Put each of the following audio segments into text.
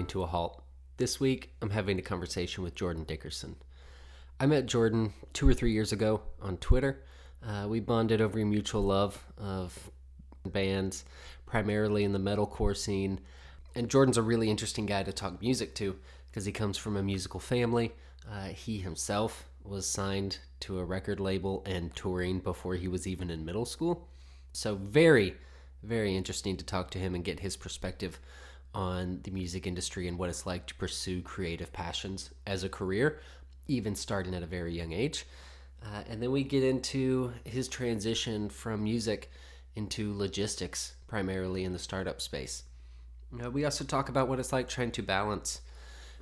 grinding to a halt. This week, I'm having a conversation with Jordan Dickerson. I met Jordan 2 or 3 years ago on Twitter. We bonded over a mutual love of bands, primarily in the metalcore scene. And Jordan's a really interesting guy to talk music to because he comes from a musical family. He himself was signed to a record label and touring before he was even in middle school. So very, very interesting to talk to him and get his perspective on the music industry and what it's like to pursue creative passions as a career, even starting at a very young age. And then we get into his transition from music into logistics, primarily in the startup space. We also talk about what it's like trying to balance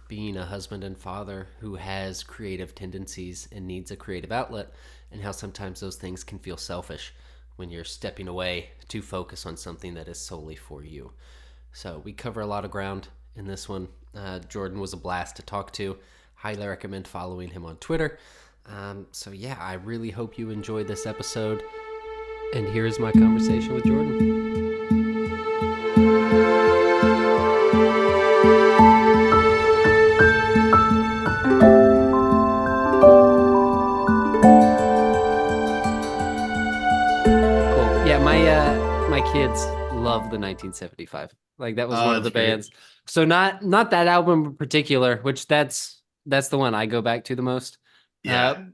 being a husband and father who has creative tendencies and needs a creative outlet, and how sometimes those things can feel selfish when you're stepping away to focus on something that is solely for you. So we cover a lot of ground in this one. Jordan was a blast to talk to. Highly recommend following him on Twitter. So yeah, I really hope you enjoyed this episode. And here's my conversation with Jordan. Cool. Yeah, my kids love the 1975. Like that was one of the bands. So not that album in particular, which that's the one I go back to the most. Yeah.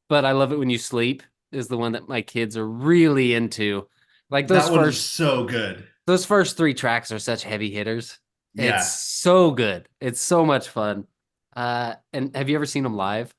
But I Love It When You Sleep is the one that my kids are really into. Like That one is so good. those first three tracks are such heavy hitters. It's Yeah. so good. It's so much fun. And have you ever seen them live?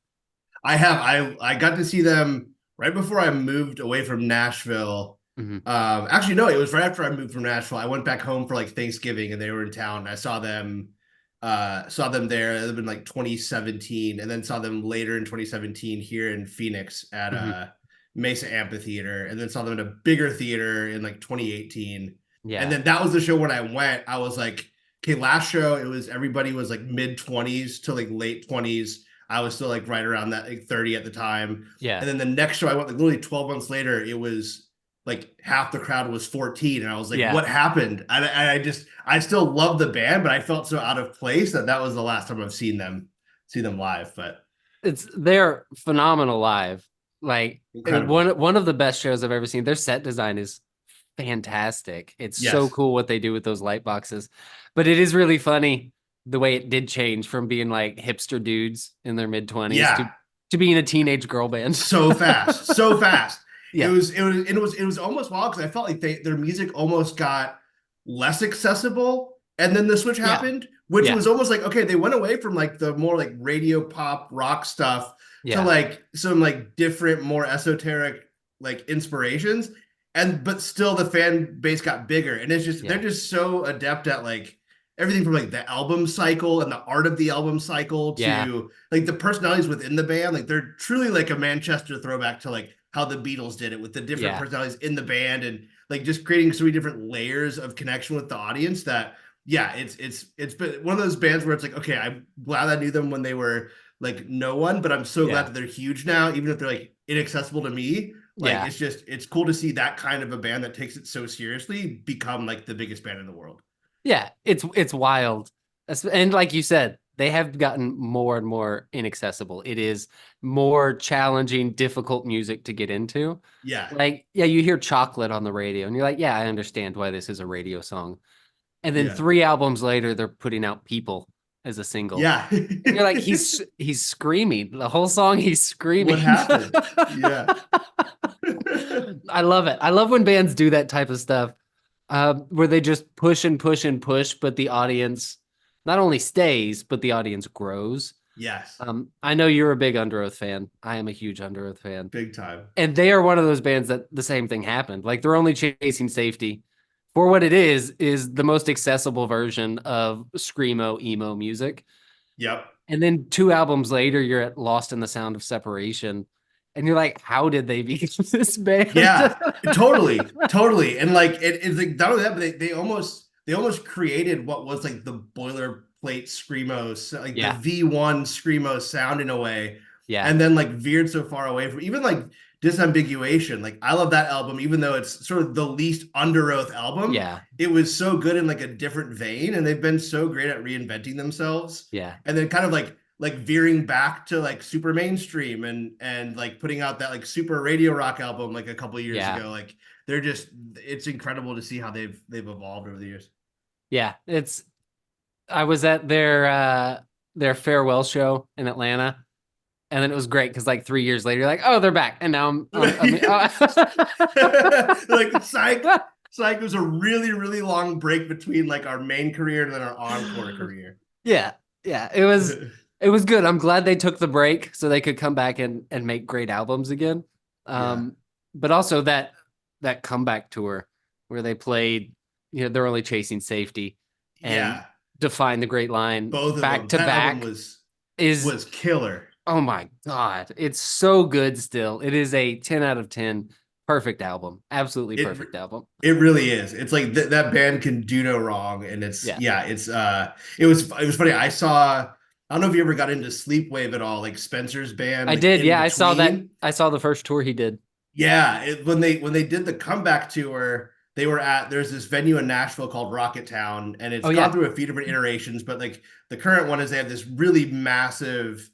I have. I got to see them right before I moved away from Nashville. Mm-hmm. Actually, no, it was right after I moved from Nashville. I went back home for like Thanksgiving and they were in town. I saw them there. It had been like 2017, and then saw them later in 2017 here in Phoenix at Mesa Amphitheater, and then saw them in a bigger theater in like 2018. Yeah. And then that was the show when I went. I was like, okay, last show everybody was like mid 20s to like late 20s. I was still like right around that, like 30 at the time. Yeah. And then the next show I went, like literally 12 months later, it was like half the crowd was 14, and I was like, what happened? I still love the band, but I felt so out of place that was the last time I've seen them live. But they're phenomenal live. Like incredible. one of the best shows I've ever seen. Their set design is fantastic. It's so cool what they do with those light boxes. But it is really funny the way it did change from being like hipster dudes in their mid-20s to being a teenage girl band. So fast. So fast. Yeah. It was almost wild because I felt like their music almost got less accessible, and then the switch happened, which was almost like, okay, they went away from like the more like radio pop rock stuff to like some like different, more esoteric like inspirations, but still the fan base got bigger, and it's just they're just so adept at like everything from like the album cycle and the art of the album cycle to like the personalities within the band. Like they're truly like a Manchester throwback to like how the Beatles did it with the different personalities in the band, and like just creating so many different layers of connection with the audience that it's been one of those bands where it's like, okay, I'm glad I knew them when they were like no one, but I'm so glad that they're huge now, even if they're like inaccessible to me. Like it's cool to see that kind of a band that takes it so seriously become like the biggest band in the world. Yeah, it's wild. And like you said, they have gotten more and more inaccessible. It is more challenging, difficult music to get into. Yeah. Like, you hear Chocolate on the radio and you're like, yeah, I understand why this is a radio song. And then 3 albums later, they're putting out People as a single. Yeah. And you're like, he's screaming. The whole song, he's screaming. What happened? Yeah. I love it. I love when bands do that type of stuff. Where they just push and push and push, but the audience not only stays, but the audience grows. Yes. I know you're a big Under Oath fan. I am a huge Under Oath fan. Big time. And they are one of those bands that the same thing happened. Like they're only chasing safety for what it is the most accessible version of screamo emo music. Yep. And then 2 albums later, you're at Lost in the Sound of Separation. And you're like, how did they become this band? Yeah, totally. And like it's like not only that, but they almost created what was like the boilerplate screamo, like the V1 screamo sound in a way. Yeah. And then like veered so far away from even like Disambiguation. Like I love that album, even though it's sort of the least Under Oath album. Yeah. It was so good in like a different vein, and they've been so great at reinventing themselves. Yeah. And then kind of like veering back to like super mainstream and like putting out that like super radio rock album like a couple of years Yeah. ago. Like they're just it's incredible to see how they've evolved over the years. Yeah. I was at their farewell show in Atlanta. And then it was great because like 3 years later, you're like, oh, they're back. And now Like psych was a really, really long break between like our main career and then our encore career. Yeah. Yeah. It was good. I'm glad they took the break so they could come back and make great albums again. Yeah. But also that comeback tour where they played, they're only chasing safety and Yeah. define the great line Both of back them. to That album back is, was killer. oh my God. It's so good still. It is a 10 out of 10 perfect album. Absolutely It perfect album. it really is. It's like that band can do no wrong, and it's Yeah. yeah. It's it was funny. I don't know if you ever got into Sleepwave at all, like Spencer's band, I like did. In Yeah, I saw that. Between. I saw the first tour he did. Yeah, when they did the comeback tour, they were there's this venue in Nashville called Rocket Town, and it's Oh gone yeah. through a few different iterations, but like the current one is they have this really massive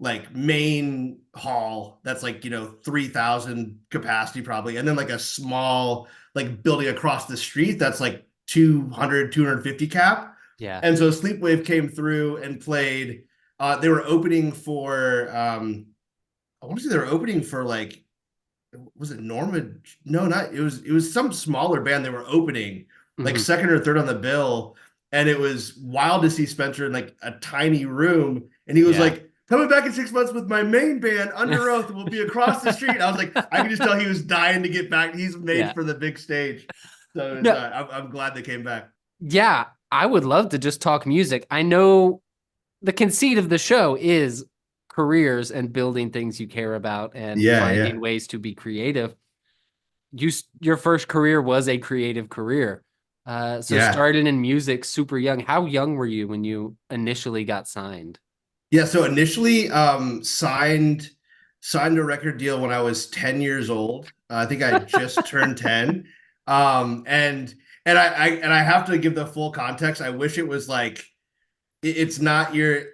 like main hall that's like 3,000 capacity probably, and then like a small like building across the street that's like 250 cap. Yeah. And so Sleepwave came through and played. They were opening for I want to say they were opening for like, was it Norma? No, not it was some smaller band they were opening, like Hmm. second or third on the bill. And it was wild to see Spencer in like a tiny room. And he was Yeah. like, coming back in 6 months with my main band, Under Oath, will be across the street. I was like, I could just tell he was dying to get back. He's made Yeah. for the big stage. So No. I'm glad they came back. Yeah. I would love to just talk music. I know the conceit of the show is careers and building things you care about and Yeah, finding yeah. ways to be creative. Your first career was a creative career. So Yeah. started in music super young. How young were you when you initially got signed? Yeah, so initially signed a record deal when I was 10 years old. I think I just turned 10. And I have to give the full context. I wish it was like it's not your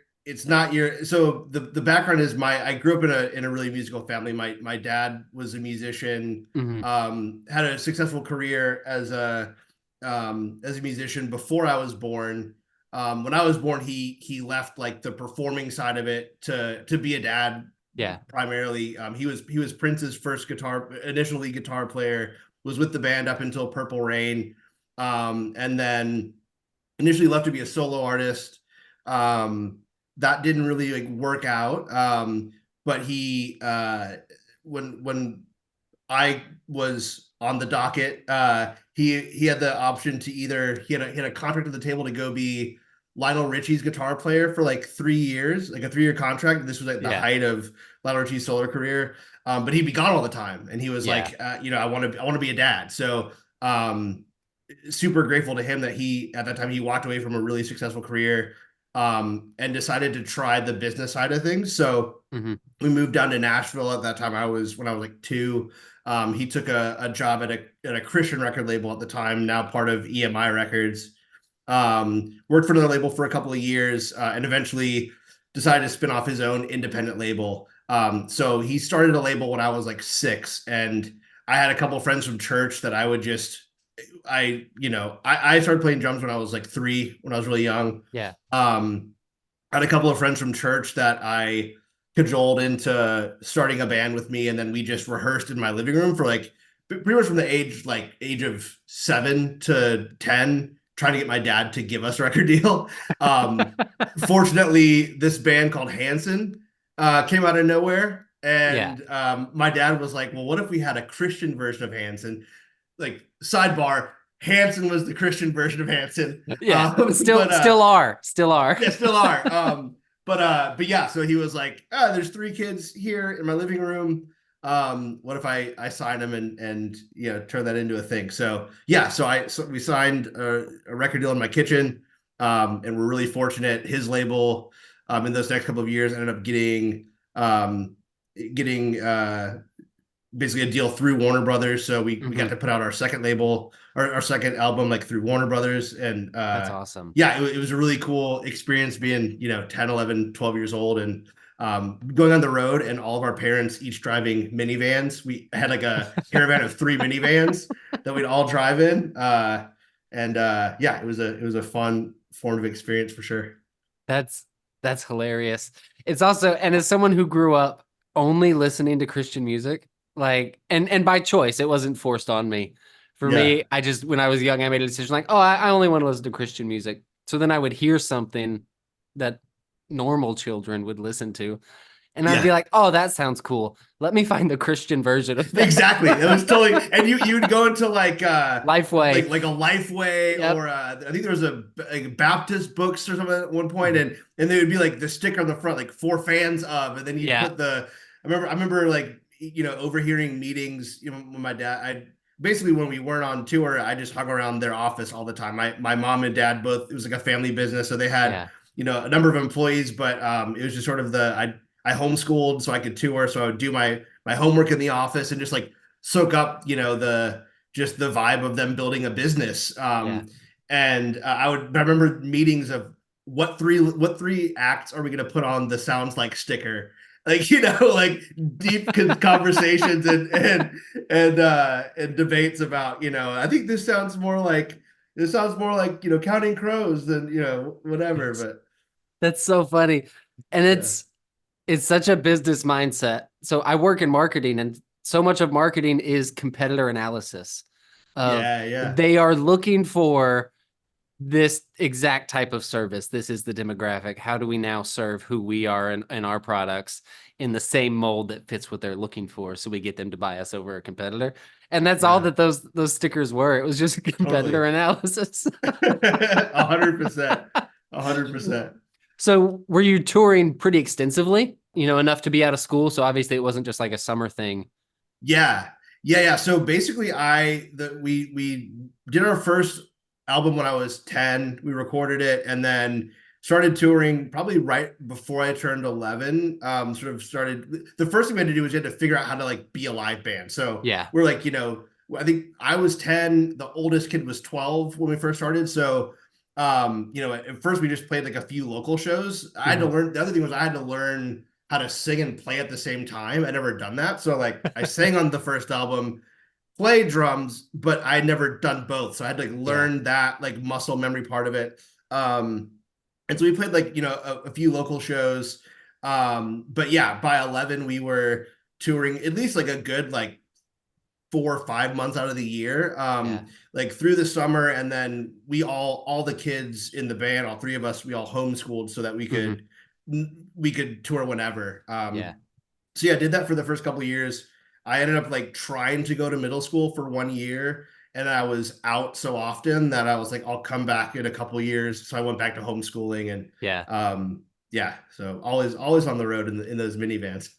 so the background is I grew up in a really musical family. My dad was a musician, Hmm. had a successful career as a musician before I was born. When I was born, he left like the performing side of it to be a dad Yeah. primarily. He was Prince's first initially guitar player. Was with the band up until Purple Rain, and then initially left to be a solo artist. That didn't really like work out. But he when I was on the docket. He had the option to either he had a contract at the table to go be Lionel Richie's guitar player for like 3 years, like a 3-year contract. This was at the Yeah. height of Lionel Richie's solo career. But he'd be gone all the time, and he was Yeah. like, I want to be a dad. So super grateful to him that he at that time he walked away from a really successful career and decided to try the business side of things. So Hmm. we moved down to Nashville at that time. When I was like 2. He took a job at a Christian record label at the time, now part of EMI Records. Worked for another label for a couple of years, and eventually decided to spin off his own independent label. So he started a label when I was like 6, and I had a couple of friends from church that I would just I started playing drums when I was like 3, when I was really young. Yeah. I had a couple of friends from church that I cajoled into starting a band with me, and then we just rehearsed in my living room for like pretty much from the age of 7 to 10, trying to get my dad to give us a record deal. Um, Fortunately, this band called Hanson came out of nowhere, Yeah. and my dad was like, "Well, what if we had a Christian version of Hanson?" Like sidebar, Hanson was the Christian version of Hanson. Yeah. Still, But still are. Still are. yeah, still are. But yeah, so he was like, there's 3 kids here in my living room. What if I sign them and turn that into a thing? So yeah, so we signed a record deal in my kitchen, and we're really fortunate. His label, in those next couple of years, ended up getting basically a deal through Warner Brothers. So we got Hmm. to put out our second label, our second album, like through Warner Brothers. And That's awesome. yeah, it was a really cool experience being, 10, 11, 12 years old and going on the road and all of our parents each driving minivans. We had like a caravan of three minivans that we'd all drive in. Yeah, it was a fun formative experience for sure. That's that's hilarious. It's also, and as someone who grew up only listening to Christian music, like, and by choice, it wasn't forced on me. For Yeah. me, I just, when I was young, I made a decision like, oh, I only want to listen to Christian music. So then I would hear something that normal children would listen to, and I'd be Yeah. like, oh, that sounds cool. Let me find the Christian version of that. Exactly. It was totally, and you'd go into Lifeway. like a Lifeway Yep. or I think there was a like Baptist books or something at one point, and they would be like the sticker on the front, like for fans of, and then you'd Yeah. put the. I remember like overhearing meetings. When my dad, I basically when we weren't on tour, I just hung around their office all the time. My mom and dad both. It was like a family business, so they had Yeah. a number of employees, but it was just sort of I homeschooled so I could tour, so I would do my homework in the office and just like soak up, the just the vibe of them building a business. Yeah. And I remember meetings of what three acts are we going to put on the sounds like sticker, like like deep conversations and debates about I think this sounds more like Counting Crows than whatever, but That's so funny. And yeah, it's such a business mindset. So I work in marketing, and so much of marketing is competitor analysis of yeah, yeah, they are looking for this exact type of service. This is the demographic. How do we now serve who we are and our products in the same mold that fits what they're looking for so we get them to buy us over a competitor? And that's all yeah, that those stickers were. It was just a competitor totally. analysis. 100%. 100%. So were you touring pretty extensively? Enough to be out of school. So obviously it wasn't just like a summer thing. Yeah. Yeah, yeah. So basically we did our first album when I was 10. We recorded it and then started touring probably right before I turned 11. Sort of started the first thing we had to do was you had to figure out how to like be a live band. So Yeah. we're like, I think I was 10, the oldest kid was 12 when we first started. So at first we just played like a few local shows. I had to Mhm. learn the other thing was I had to learn how to sing and play at the same time. I never done that. So like I sang on the first album, play drums, but I never done both. So I had to like Yeah. learn that like muscle memory part of it. And so we played like, a few local shows. But yeah, by 11 we were touring at least like a good like 4 or 5 months out of the year, Yeah. like through the summer. And then all the kids in the band, all three of us, we all homeschooled so that we Hmm. could we could tour whenever. Yeah. So yeah, I did that for the first couple of years. I ended up like trying to go to middle school for 1 year, and I was out so often that I was like, I'll come back in a couple of years. So I went back to homeschooling, and Yeah. yeah, so always on the road in those minivans.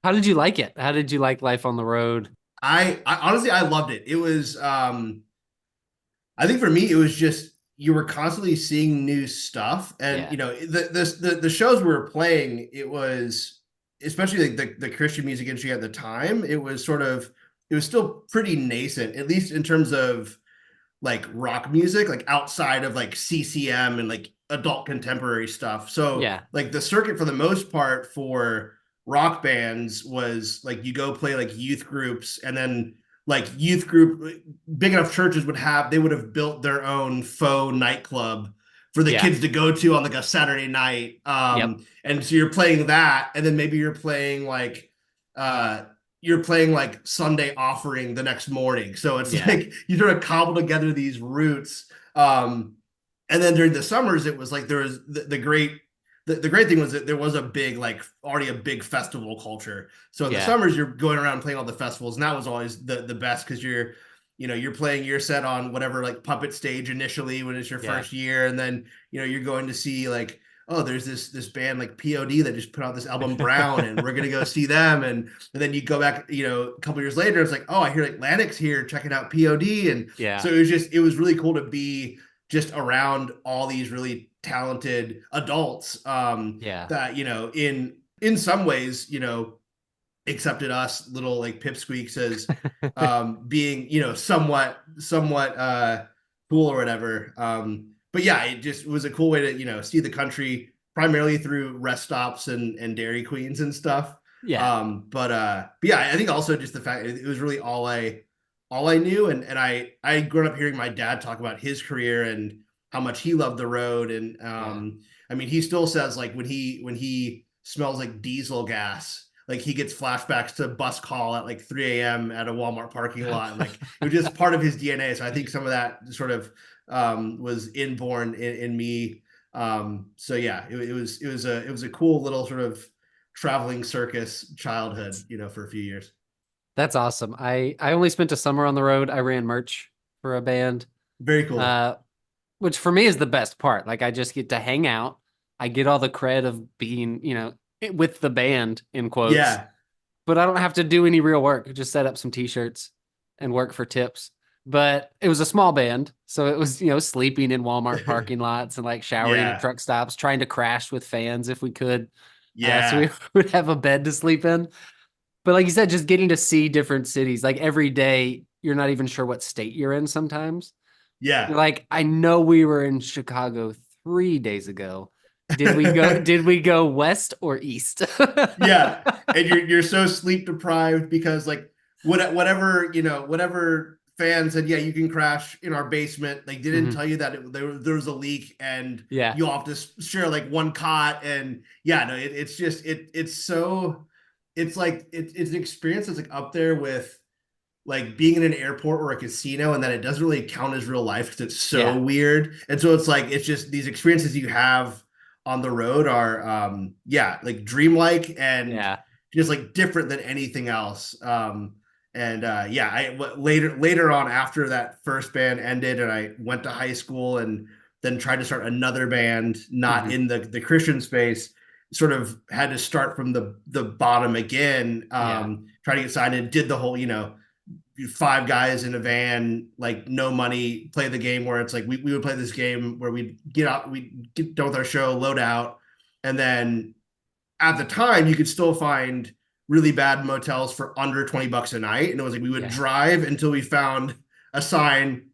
How did you like it? How did you like life on the road? I honestly I loved it. It was I think for me it was just you were constantly seeing new stuff, and Yeah. the shows we were playing, it was especially like the Christian music industry at the time, it was still pretty nascent, at least in terms of like rock music, like outside of like CCM and like adult contemporary stuff. So Yeah. like the circuit for the most part for rock bands was like you go play like youth groups, and then like youth group big enough churches they would have built their own faux nightclub for the Yeah. kids to go to on like a Saturday night. Yep. And so you're playing that, and then maybe uh you're playing like Sunday offering the next morning. So it's Yeah. like you sort of cobble together these routes. And then during the summers, it was like there was the great thing was that there was a big like already a big festival culture. So in the Yeah. summers, you're going around playing all the festivals, and that was always the best because you're playing your set on whatever like puppet stage initially when it's your Yeah. first year, and then you're going to see like, oh, there's this band like POD that just put out this album Brown, and we're gonna go see them. And then you go back, a couple years later, it's like, oh, I hear like Lanix here checking out POD. And Yeah. so it was really cool to be just around all these really talented adults Yeah. that in some ways accepted us little like pipsqueaks as being, somewhat cool or whatever. But yeah, it just was a cool way to, see the country primarily through rest stops and Dairy Queens and stuff. Yeah. But yeah, I think also just the fact it was really all I knew. And I grew up hearing my dad talk about his career and how much he loved the road. And Yeah. I mean, he still says like when he smells like diesel gas, like he gets flashbacks to bus call at like 3 a.m. at a Walmart parking lot. And like it was just part of his DNA. So I think some of that sort of was inborn in me. So yeah, it was a cool little sort of traveling circus childhood, for a few years. That's awesome. I only spent a summer on the road. I ran merch for a band. Very cool. Uh, which for me is the best part. Like I just get to hang out. I get all the cred of being, with the band in quotes, Yeah. but I don't have to do any real work. Just set up some t-shirts and work for tips. But it was a small band, so it was, sleeping in Walmart parking lots and like showering at Yeah. truck stops, trying to crash with fans if we could. So we Yeah. would have a bed to sleep in. But like you said, just getting to see different cities, like every day, you're not even sure what state you're in sometimes. Yeah. You're like, I know we were in Chicago 3 days ago. Did we go west or east? Yeah. And you're so sleep deprived because like whatever fan said, yeah, you can crash in our basement. Like they didn't Mhm. tell you that there was a leak and Yeah. you'll have to share like one cot. And yeah, no, it's just it's so it's like it's an experience that's like up there with like being in an airport or a casino, and that it doesn't really count as real life because it's so Yeah. weird. And so it's like it's just these experiences you have on the road are yeah, like dreamlike and Yeah. just like different than anything else. And yeah, later on after that first band ended and I went to high school and then tried to start another band not Mhm. in the Christian space, sort of had to start from the bottom again, Yeah. try to get signed and did the whole, five guys in a van, like no money, play the game where it's like we would play this game where we'd get out, we'd get done with our show, load out, and then at the time you could still find really bad motels for under $20 a night. And it was like we would Yeah. drive until we found a sign,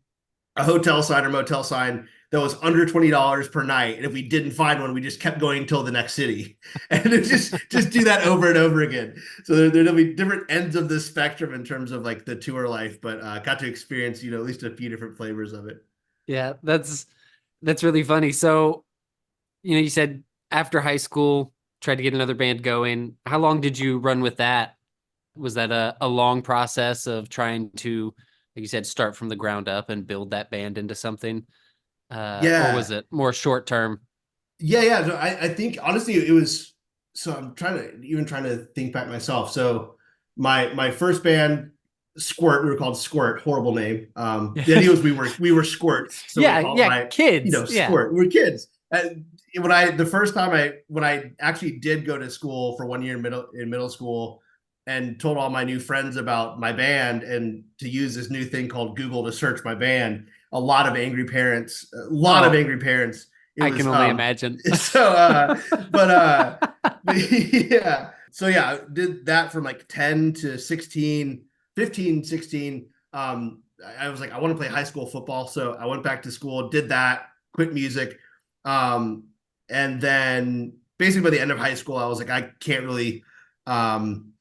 a hotel sign or motel sign that was under $20 per night. And if we didn't find one, we just kept going till the next city. And it just do that over and over again. So there'll be different ends of the spectrum in terms of like the tour life, but got to experience, at least a few different flavors of it. Yeah. That's really funny. So, you said after high school, tried to get another band going. How long did you run with that? Was that a long process of trying to, like you said, start from the ground up and build that band into something? Or was Yeah. it more short term? Yeah. So I think honestly it was, so I'm trying to think back myself. So my first band, Squirt, we were called Squirt, horrible name. The idea was we were squirts, so we Yeah, called yeah, my, kids. Yeah. Squirt. We were kids. The first time when I actually did go to school for 1 year in middle school and told all my new friends about my band and to use this new thing called Google to search my band, a lot of angry parents, a lot of Oh, angry parents. It I can was only imagine. so but but yeah, so yeah, I did that from like 10 to 16, 15, 16. I was like, I want to play high school football, so I went back to school, did that, quit music. um and then basically by the end of high school I was like, I um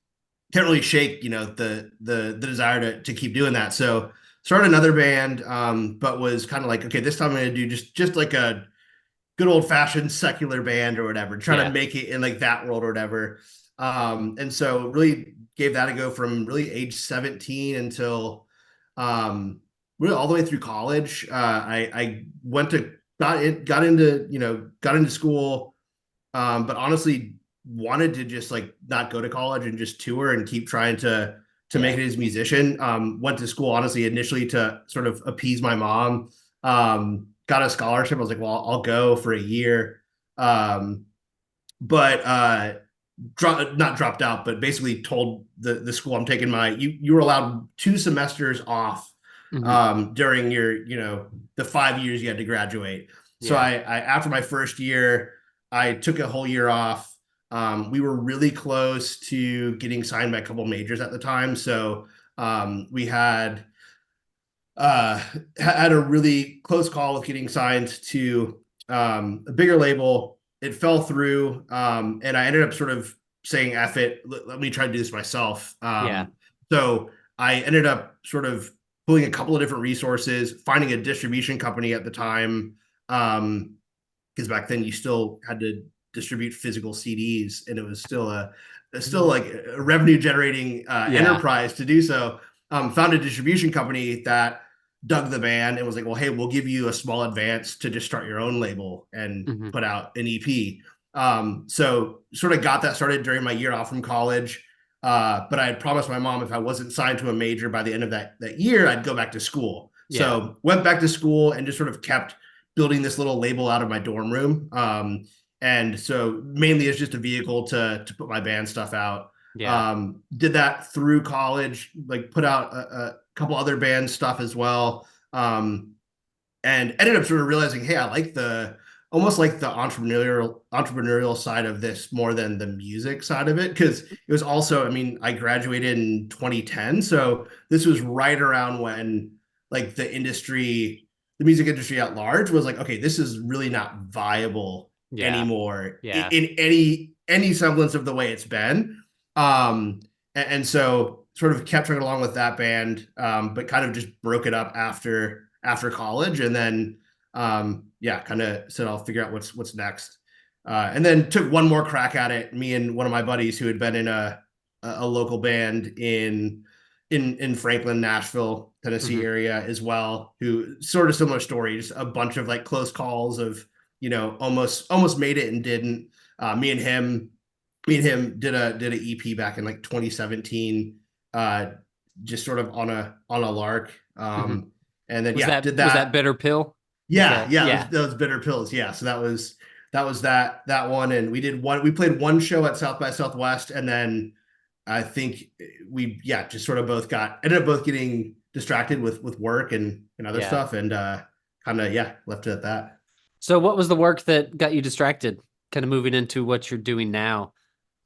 can't really shake, the desire to keep doing that. So started another band, but was kind of like, okay, this time I'm gonna do just like a good old fashioned secular band or whatever, try to Yeah. make it in like that world or whatever. And so really gave that a go from really age 17 until um, really all the way through college. I went to got into school, but honestly wanted to just like not go to college and just tour and keep trying to make Yeah. it as a musician. Went to school honestly initially to sort of appease my mom. Got a scholarship. I was like, well, I'll go for a year. But not dropped out, but basically told the school I'm taking you were allowed 2 semesters off Mhm. during your, the 5 years you had to graduate. So Yeah. I after my first year, I took a whole year off. We were really close to getting signed by a couple majors at the time. So we uh, had a really close call with getting signed to a bigger label. It fell through, and I ended up sort of saying, "F it, let me try to do this myself." Yeah. So I ended up sort of pulling a couple of different resources, finding a distribution company at the time, because back then you still had to distribute physical CDs, and it was still like a revenue generating Yeah. enterprise to do so. Found a distribution company that dug the band and was like, well, hey, we'll give you a small advance to just start your own label and Hmm. put out an EP. So sort of got that started during my year off from college. But I had promised my mom if I wasn't signed to a major by the end of that year, I'd go back to school. Yeah. So went back to school and just sort of kept building this little label out of my dorm room. And so mainly it's just a vehicle to put my band stuff out. Yeah. Did that through college, like put out a couple other band stuff as well. And ended up sort of realizing, hey, I like the almost like the entrepreneurial side of this more than the music side of it, because it was also, I mean, I graduated in 2010, so this was right around when like the music industry at large was like, okay, this is really not viable Yeah. anymore Yeah. in any semblance of the way it's been. And so sort of kept trucking along with that band, but kind of just broke it up after college, and then yeah, kind of said I'll figure out what's next, and then took one more crack at it. Me and one of my buddies who had been in a local band in Franklin, Nashville, Tennessee Hmm. area as well, who sort of similar story, just a bunch of like close calls of almost made it and didn't. Me and him did an EP back in like 2017, uh, just sort of on a lark. Hmm. And then Was yeah, did that that. Bitter Pill? Is Yeah, that, yeah, yeah. those bitter pills. Yeah, so that was that one, and we played one show at South by Southwest, and then I think we just sort of ended up both getting distracted with work and other Yeah. stuff, and kind of left it at that. So what was the work that got you distracted? Kind of moving into what you're doing now.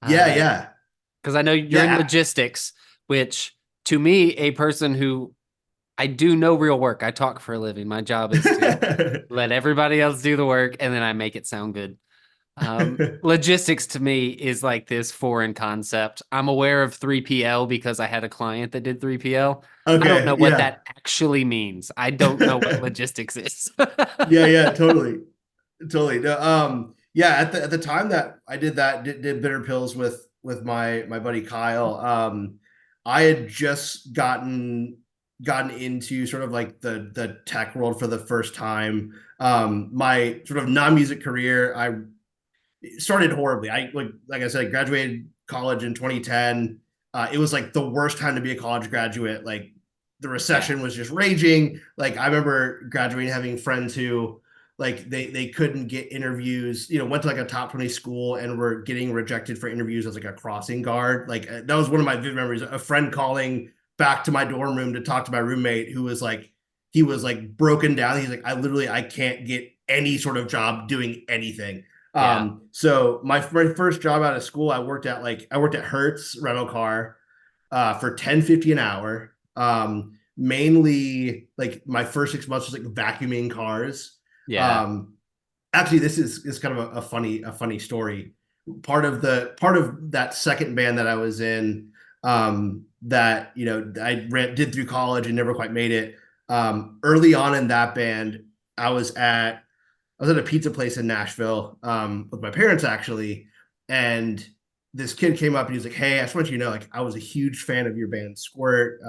Yeah, Uh, yeah, because I know you're in yeah. logistics, which to me, a person who I do no real work. I talk for a living. My job is to let everybody else do the work and then I make it sound good. Logistics to me is like this foreign concept. I'm aware of 3PL because I had a client that did 3PL. I don't know Okay, what yeah. that actually means. I don't know what logistics is. Yeah, yeah, totally. Totally. No, yeah, at the time that I did that, did bitter pills with my buddy Kyle. I had just gotten into sort of like the tech world for the first time. My sort of non-music career, I started horribly. I like I said, graduated college in 2010. It was like the worst time to be a college graduate. Like the Yeah. recession was just raging. Like I remember graduating, having friends who like they couldn't get interviews. Went to like a top 20 school and were getting rejected for interviews as like a crossing guard. Like that was one of my vivid memories. A friend calling back to my dorm room to talk to my roommate who was like he was like broken down. He's like, I can't get any sort of job doing anything. Yeah. So my first job out of school, I worked at Hertz rental car for 10.50 an hour. Mainly like my first 6 months was like vacuuming cars. Yeah. Um, Actually, this is kind of a funny story. Part of that second band that I was in, that did through college and never quite made it. Early on in that band, I was at I was at a pizza place in Nashville, with my parents actually, and this kid came up and he was like, "Hey, I just want you to know, like, I was a huge fan of your band Squirt.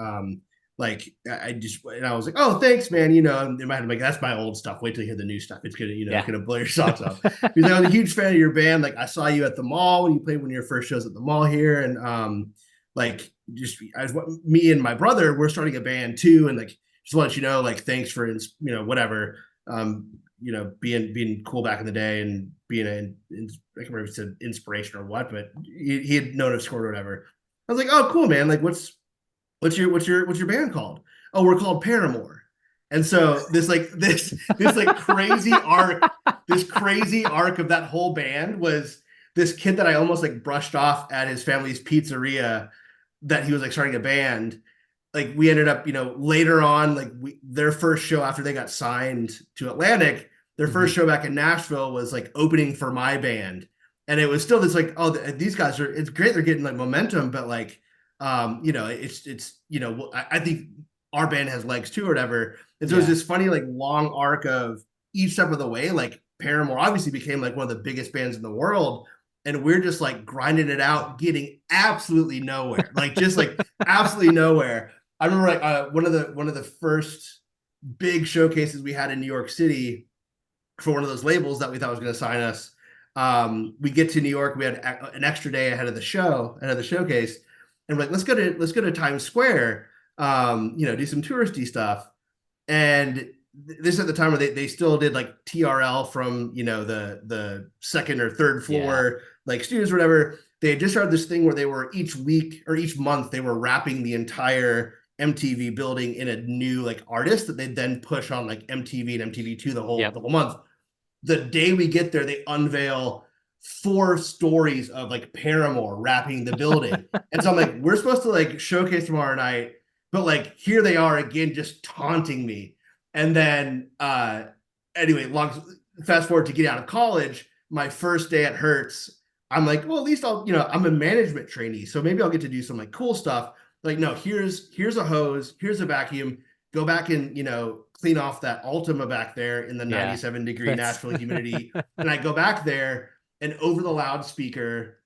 Like, and I was like, oh, thanks, man. In my head, I'm like, that's my old stuff. Wait till you hear the new stuff. It's Yeah. gonna blow your socks off." Because I was a huge fan of your band. Like, I saw you at the mall when you played one of your first shows at the mall here, and like, me and my brother, we're starting a band too, and like, just want you know, like, thanks for whatever. Being cool back in the day and being I can't remember if it's an inspiration or what, but he had known of Squirt or whatever. I was like, oh, cool, man. Like, what's your band called? Oh, we're called Paramore. And so this crazy arc of that whole band was this kid that I almost like brushed off at his family's pizzeria that he was like starting a band. Like we ended up, later on, like their first show after they got signed to Atlantic, their Hmm. first show back in Nashville was like opening for my band. And it was still this like, oh, these guys are, it's great. They're getting like momentum, but like, I think our band has legs too or whatever. And so it was Yeah. this funny, like long arc of each step of the way, like Paramore obviously became like one of the biggest bands in the world. And we're just like grinding it out, getting absolutely nowhere, like just like absolutely nowhere. I remember like one of the first big showcases we had in New York City for one of those labels that we thought was going to sign us. We get to New York, we had an extra day ahead of the show, ahead of the showcase, and we're like, let's go to Times Square, do some touristy stuff. And this at the time where they still did like TRL from the second or third Yeah. floor like studios or whatever. They had just started this thing where they were each week or each month they were wrapping the entire MTV building in a new like artist that they'd then push on like MTV and MTV2 the Yep. whole month. The day we get there, they unveil 4 stories of like Paramore wrapping the building. And so I'm like, we're supposed to like showcase tomorrow night, but like here they are again, just taunting me. And then anyway, fast forward to get out of college, my first day at Hertz, I'm like, well, at least I'm a management trainee, so maybe I'll get to do some like cool stuff. Like, no, here's a hose, here's a vacuum, go back and clean off that Ultima back there in the Yeah. 97-degree That's Nashville humidity. And I go back there, and over the loudspeaker,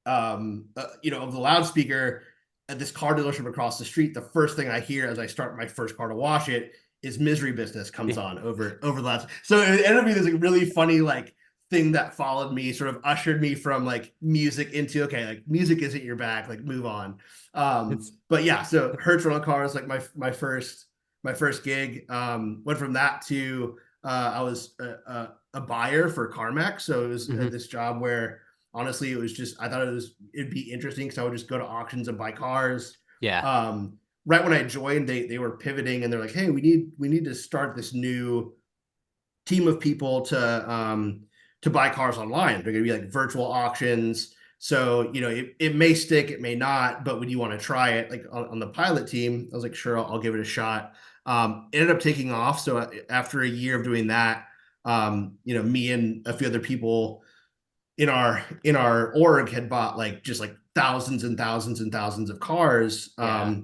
of the loudspeaker at this car dealership across the street, the first thing I hear as I start my first car to wash it is "Misery Business" comes yeah. on over the last. So it ended up being this like really funny like thing that followed me, sort of ushered me from like music into, okay, like music isn't your bag, like move on. It's But yeah, so Hertz Rental Cars like my first gig. Went from that to I was a buyer for CarMax, so it was hmm this job where honestly it was just I thought it'd be interesting because I would just go to auctions and buy cars. yeah. Right when I joined, they were pivoting and they're like, hey, we need to start this new team of people to buy cars online. They're going to be like virtual auctions. So, it may stick, it may not, but would you want to try it? Like on the pilot team, I was like, sure, I'll give it a shot. Ended up taking off. So after a year of doing that, me and a few other people in our org had bought like just like thousands and thousands and thousands of cars, Yeah.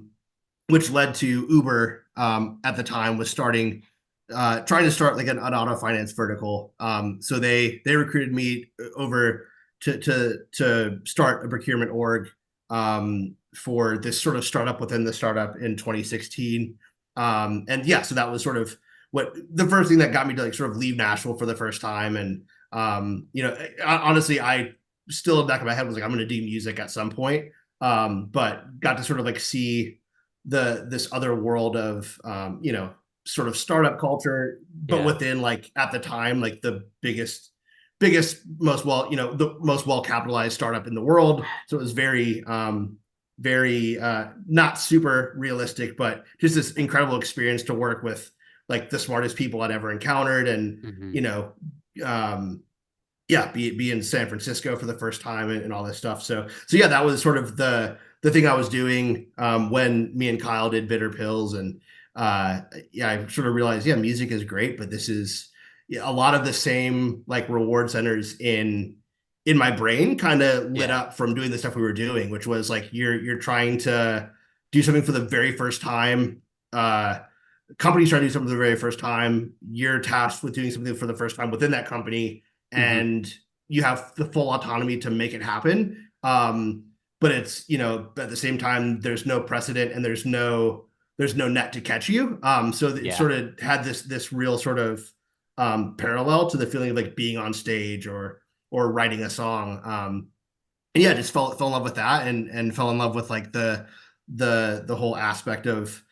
which led to Uber at the time was trying to start like an auto finance vertical. So they recruited me over to start a procurement org for this sort of startup within the startup in 2016. And yeah, so that was sort of what the first thing that got me to like sort of leave Nashville for the first time. And honestly, I still in the back of my head was like, I'm going to do music at some point. But got to sort of like see this other world of sort of startup culture, but Yeah. within like at the time like the biggest the most well capitalized startup in the world. So it was very not super realistic, but just this incredible experience to work with like the smartest people I'd ever encountered. And hmm um yeah, be in San Francisco for the first time and all this stuff. So yeah, that was sort of the thing I was doing when me and Kyle did Bitter Pills. And yeah, I sort of realized, yeah, music is great, but this is a lot of the same like reward centers in my brain kind of lit Yeah. up from doing the stuff we were doing, which was like you're trying to do something for the very first time. Companies trying to do something for the very first time. You're tasked with doing something for the first time within that company, hmm and you have the full autonomy to make it happen. But it's at the same time there's no precedent and there's no net to catch you. So it Yeah. sort of had this real sort of parallel to the feeling of like being on stage or writing a song. And yeah, just fell in love with that and fell in love with like the whole aspect of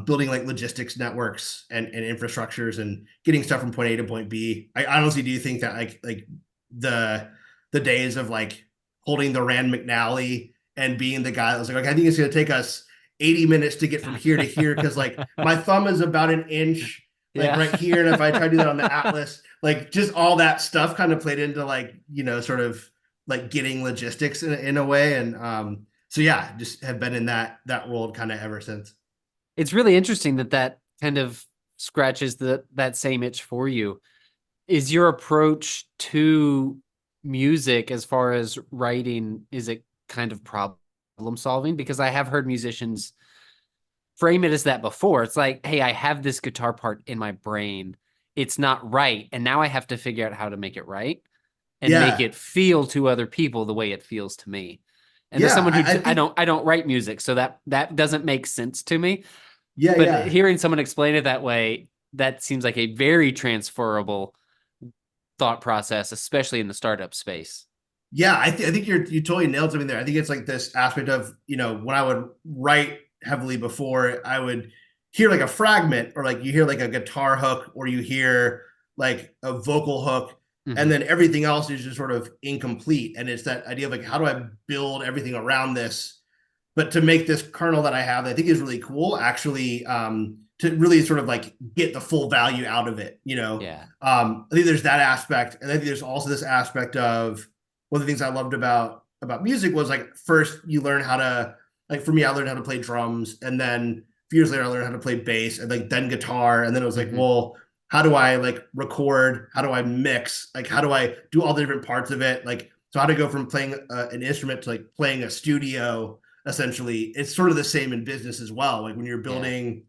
building like logistics networks and infrastructures and getting stuff from point A to point B. I honestly do think that like the the days of like holding the Rand McNally and being the guy that was like, okay, I think it's going to take us 80 minutes to get from here to here because like my thumb is about an inch like Yeah. right here, and if I try to do that on the atlas, like just all that stuff kind of played into like sort of like getting logistics in a way. And so yeah, just have been in that world kind of ever since. It's really interesting that that kind of scratches that same itch for you. Is your approach to music as far as writing, is it kind of problem solving? Because I have heard musicians frame it as that before. It's like, hey, I have this guitar part in my brain. It's not right. And now I have to figure out how to make it right and make Yeah, it feel to other people the way it feels to me. And as yeah, someone who I think I don't write music, so that doesn't make sense to me. yeah, But yeah. hearing someone explain it that way, that seems like a very transferable thought process, especially in the startup space. Yeah, I think you totally nailed something there. I think it's like this aspect of, when I would write heavily before, I would hear like a fragment, or like you hear like a guitar hook, or you hear like a vocal hook, and Mm-hmm. then everything else is just sort of incomplete. And it's that idea of like, how do I build everything around this? But to make this kernel that I have, that I think is really cool, actually, to really sort of like get the full value out of it. Yeah. I think there's that aspect, and I think there's also this aspect of one of the things I loved about music was like, first you learn how to, like, for me, I learned how to play drums, and then a few years later I learned how to play bass, and like then guitar, and then it was like, Mm-hmm. well, how do I like record? How do I mix? Like, how do I do all the different parts of it? Like, so how to go from playing an instrument to like playing a studio. Essentially, it's sort of the same in business as well. Like when you're Yeah. building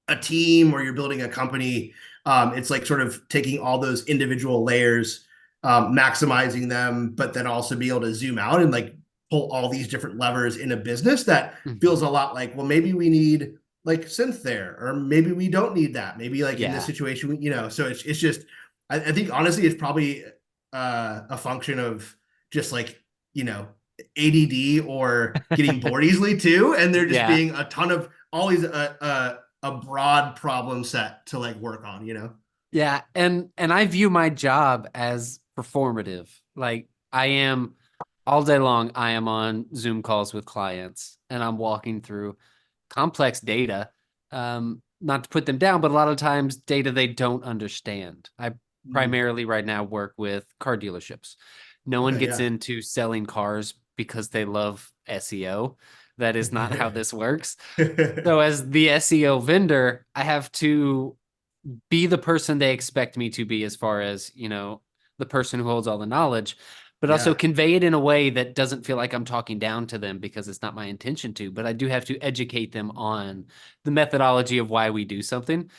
a team or you're building a company, it's like sort of taking all those individual layers, maximizing them, but then also be able to zoom out and like pull all these different levers in a business that Mm-hmm. feels a lot like, well, maybe we need like synth there, or maybe we don't need that. Maybe like in this Yeah. situation, so it's just, I think honestly, it's probably a function of just like, you know, ADD or getting bored easily too. And there just Yeah. being a ton of always a broad problem set to like work on. Yeah. And I view my job as performative. Like I am all day long, I am on Zoom calls with clients and I'm walking through complex data. Not to put them down, but a lot of times data they don't understand. I Mm. primarily right now work with car dealerships. No one Okay, gets yeah. into selling cars because they love SEO. That is not how this works. So as the SEO vendor, I have to be the person they expect me to be as far as, the person who holds all the knowledge, but also Yeah, convey it in a way that doesn't feel like I'm talking down to them because it's not my intention to, but I do have to educate them on the methodology of why we do something.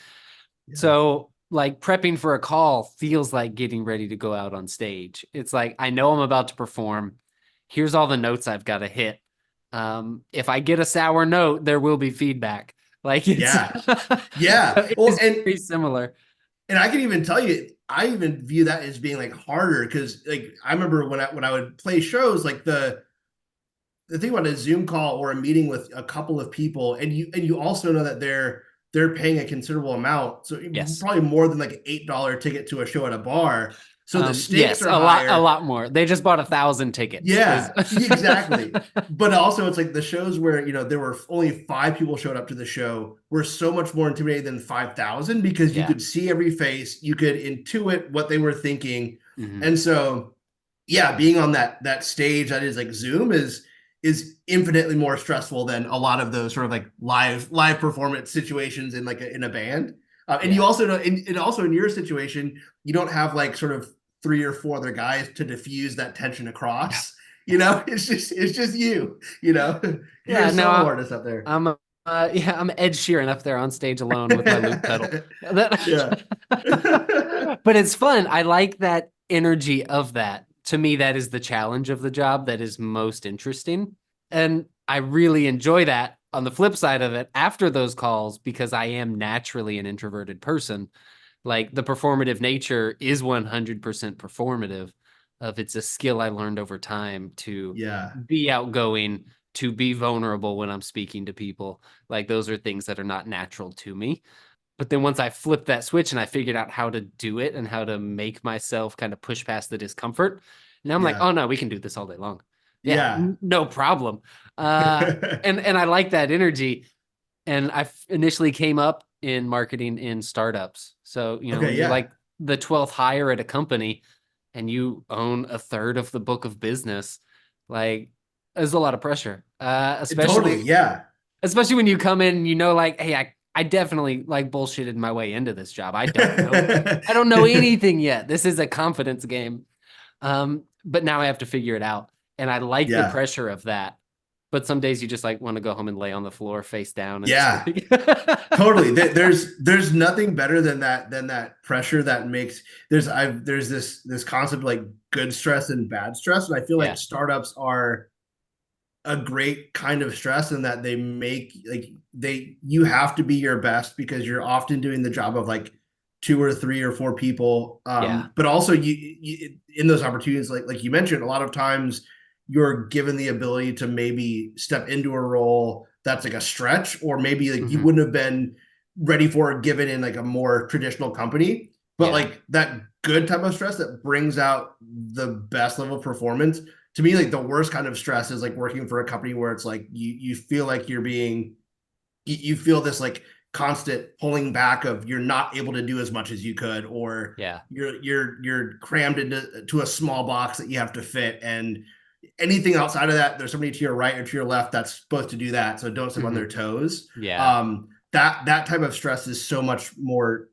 yeah, So, like prepping for a call feels like getting ready to go out on stage. It's like I know I'm about to perform. Here's all the notes I've got to hit. If I get a sour note, there will be feedback. Like it's so yeah, yeah. it Well, is very similar. and I can even tell you, I even view that as being like harder, because like I remember when I would play shows, like the thing about a Zoom call or a meeting with a couple of people, and you also know that they're paying a considerable amount, so Yes. probably more than like an $8 ticket to a show at a bar. So the stakes Yes, are a higher. lot more. They just bought 1,000 tickets. Is Yeah, exactly. But also, it's like the shows where there were only five people showed up to the show were so much more intimidating than 5,000, because you yeah. could see every face, you could intuit what they were thinking, Hmm. and so yeah, being on that stage that is like Zoom is infinitely more stressful than a lot of those sort of like live performance situations in like in a band. And you Yeah. also know, and also in your situation, you don't have like sort of three or four other guys to diffuse that tension Yeah. across. It's just you. You're a Yeah. No, solo artist up there. I'm yeah, I'm Ed Sheeran up there on stage alone with my loop pedal. Yeah. But it's fun. I like that energy of that. To me, that is the challenge of the job that is most interesting. And I really enjoy that on the flip side of it after those calls because I am naturally an introverted person. Like the performative nature is 100% performative of it's a skill I learned over time to Yeah. be outgoing, to be vulnerable when I'm speaking to people. Like those are things that are not natural to me. But then once I flipped that switch and I figured out how to do it and how to make myself kind of push past the discomfort, now I'm like, Yeah. oh no, we can do this all day long. Yeah, Yeah. no problem. And I like that energy. And I initially came up in marketing in startups. So, Okay, you're yeah. like the 12th hire at a company and you own a third of the book of business, like there's a lot of pressure. Totally, yeah. Especially when you come in and you know, like, hey, I definitely like bullshitted my way into this job. I don't know anything yet. This is a confidence game. But now I have to figure it out. And I like the Yeah. pressure of that. But some days you just like want to go home and lay on the floor face down and just Yeah. like Totally. There's nothing better than that pressure that makes there's this concept of like good stress and bad stress. And I feel like Yeah. startups are a great kind of stress in that they make like you have to be your best because you're often doing the job of like two or three or four people. Yeah. But also you in those opportunities, like you mentioned, a lot of times you're given the ability to maybe step into a role that's like a stretch, or maybe like you Hmm. wouldn't have been ready for it given in like a more traditional company. But Yeah. like that good type of stress that brings out the best level of performance, to me, like the worst kind of stress is like working for a company where it's like you feel like you're being you feel this like constant pulling back of you're not able to do as much as you could, or Yeah. you're crammed into a small box that you have to fit, and anything outside of that, there's somebody to your right or to your left that's supposed to do that, so don't step on Hmm. their toes. Yeah. That type of stress is so much more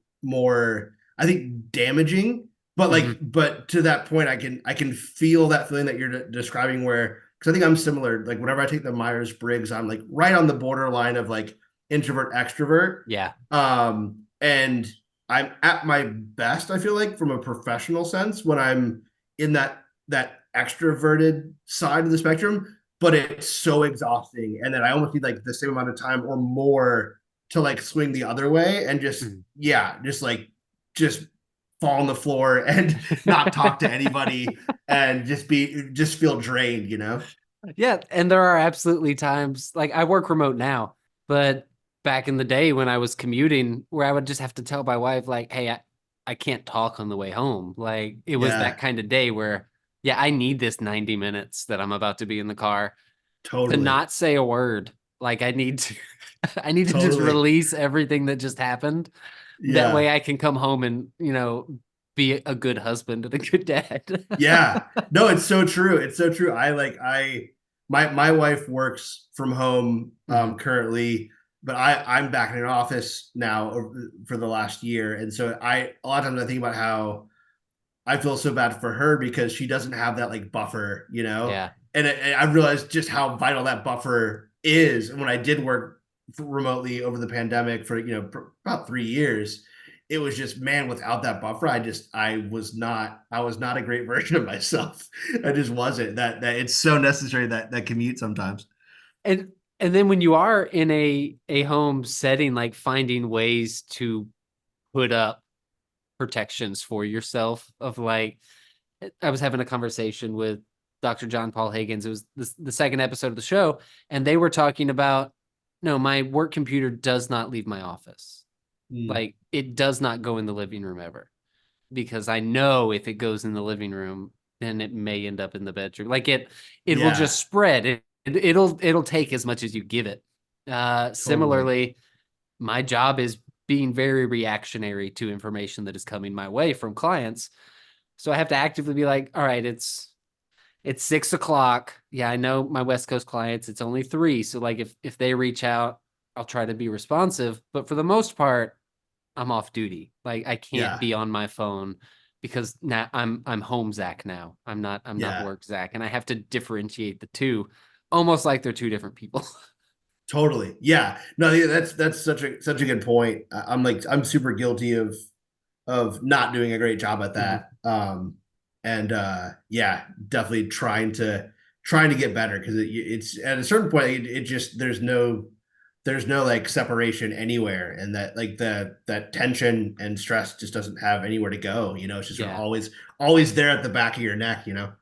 I think damaging. But Hmm. but to that point, I can feel that feeling that you're describing, where because I think I'm similar. Like whenever I take the Myers Briggs, I'm like right on the borderline of like introvert extrovert. Yeah. And I'm at my best, I feel like, from a professional sense, when I'm in that extroverted side of the spectrum, but it's so exhausting, and then I almost need like the same amount of time or more to like swing the other way, and just Mhm. yeah, just fall on the floor and not talk to anybody, and just feel drained, you know. Yeah, and there are absolutely times like I work remote now, but back in the day when I was commuting, where I would just have to tell my wife, like, hey, I can't talk on the way home. Like it was that Yeah, kind of day where, yeah, I need this 90 minutes that I'm about to be in the car to totally, not say a word. Like I need to I need to just totally. release everything that just happened. That way Yeah, I can come home and, be a good husband and a good dad. yeah. No, it's so true. It's so true. I my wife works from home Mhm. currently, but I'm back in an office now for the last year, and so I a lot of times I think about how I feel so bad for her because she doesn't have that like buffer, you know. Yeah. And I realized just how vital that buffer is. And when I did work remotely over the pandemic for about 3 years, it was just, man, without that buffer, I was not a great version of myself. I just wasn't. That it's so necessary, that commute sometimes. And and then when you are in a home setting, like finding ways to put up protections for yourself of like I was having a conversation with Dr. John Paul Higgins. It was the second episode of the show, and they were talking about no, my work computer does not leave my office. Mm, Like it does not go in the living room ever because I know if it goes in the living room, then it may end up in the bedroom. Like it will yeah, just spread. It'll take as much as you give it. totally. Similarly, my job is being very reactionary to information that is coming my way from clients. So I have to actively be like, all right, it's 6 o'clock. Yeah, I know my West Coast clients, it's only 3. So like if they reach out, I'll try to be responsive. But for the most part, I'm off duty. Like I can't Yeah, be on my phone because now I'm home Zach now. I'm not yeah. work Zach. And I have to differentiate the two almost like they're two different people. Totally. Yeah. No, that's such a good point. I'm super guilty of not doing a great job at Mhm. that. And yeah, definitely trying to get better, because it's at a certain point it just there's no like separation anywhere, and that like that tension and stress just doesn't have anywhere to go. It's just sort of Yeah. always there at the back of your neck. And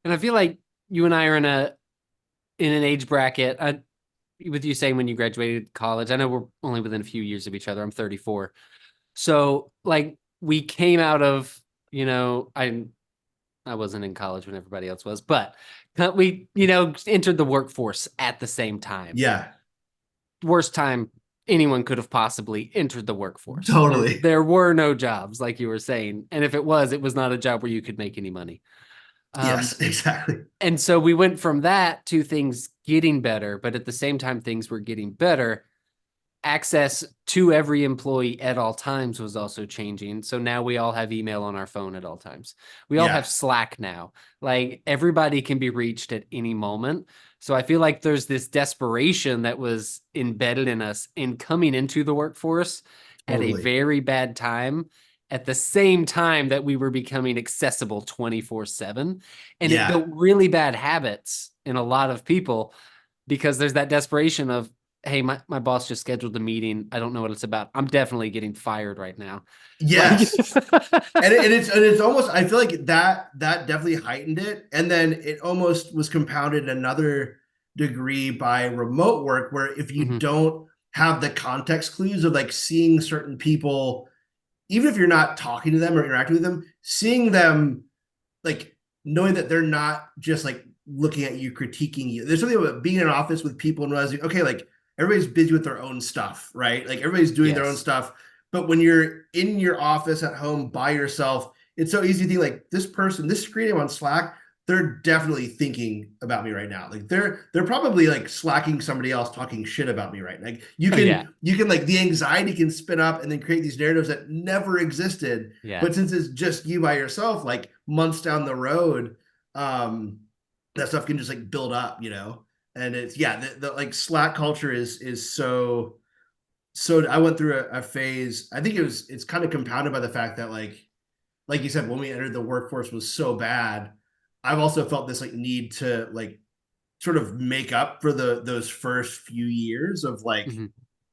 I feel like you and I are in an age bracket. With you saying when you graduated college, I know we're only within a few years of each other. I'm 34. So like we came out of, I wasn't in college when everybody else was, but we, entered the workforce at the same time. Yeah. Worst time anyone could have possibly entered the workforce. Totally. There were no jobs, like you were saying. And if it was not a job where you could make any money. Um, Yes, exactly. and so we went from that to things getting better, but at the same time, things were getting better. Access to every employee at all times was also changing. So now we all have email on our phone at all times. We all have Yeah, Slack now. Like everybody can be reached at any moment. So I feel like there's this desperation that was embedded in us in coming into the workforce at a totally. very bad time, at the same time that we were becoming accessible 24/7. And it Yeah. built really bad habits in a lot of people because there's that desperation of, hey, my boss just scheduled a meeting. I don't know what it's about. I'm definitely getting fired right now. Like, Yes. And it's almost, I feel like that definitely heightened it. And then it almost was compounded in another degree by remote work, where if you mhm, don't have the context clues of like seeing certain people, even if you're not talking to them or interacting with them, seeing them, like knowing that they're not just like looking at you, critiquing you. There's something about being in an office with people and realizing, okay, like everybody's busy with their own stuff, right? Like everybody's doing their own yes. stuff. But when you're in your office at home by yourself, it's so easy to think like this person, this screen on Slack, they're definitely thinking about me right now. Like they're probably like slacking somebody else talking shit about me right now. Like you Oh, yeah. can you can like the anxiety can spin up and then create these narratives that never existed. Yeah. But since it's just you by yourself, like months down the road, um, that stuff can just like build up, you know. And it's yeah, the like Slack culture is so. I went through a phase. I think it's kind of compounded by the fact that like you said, when we entered the workforce was so bad. I've also felt this like need to like sort of make up for those first few years of like Mhm.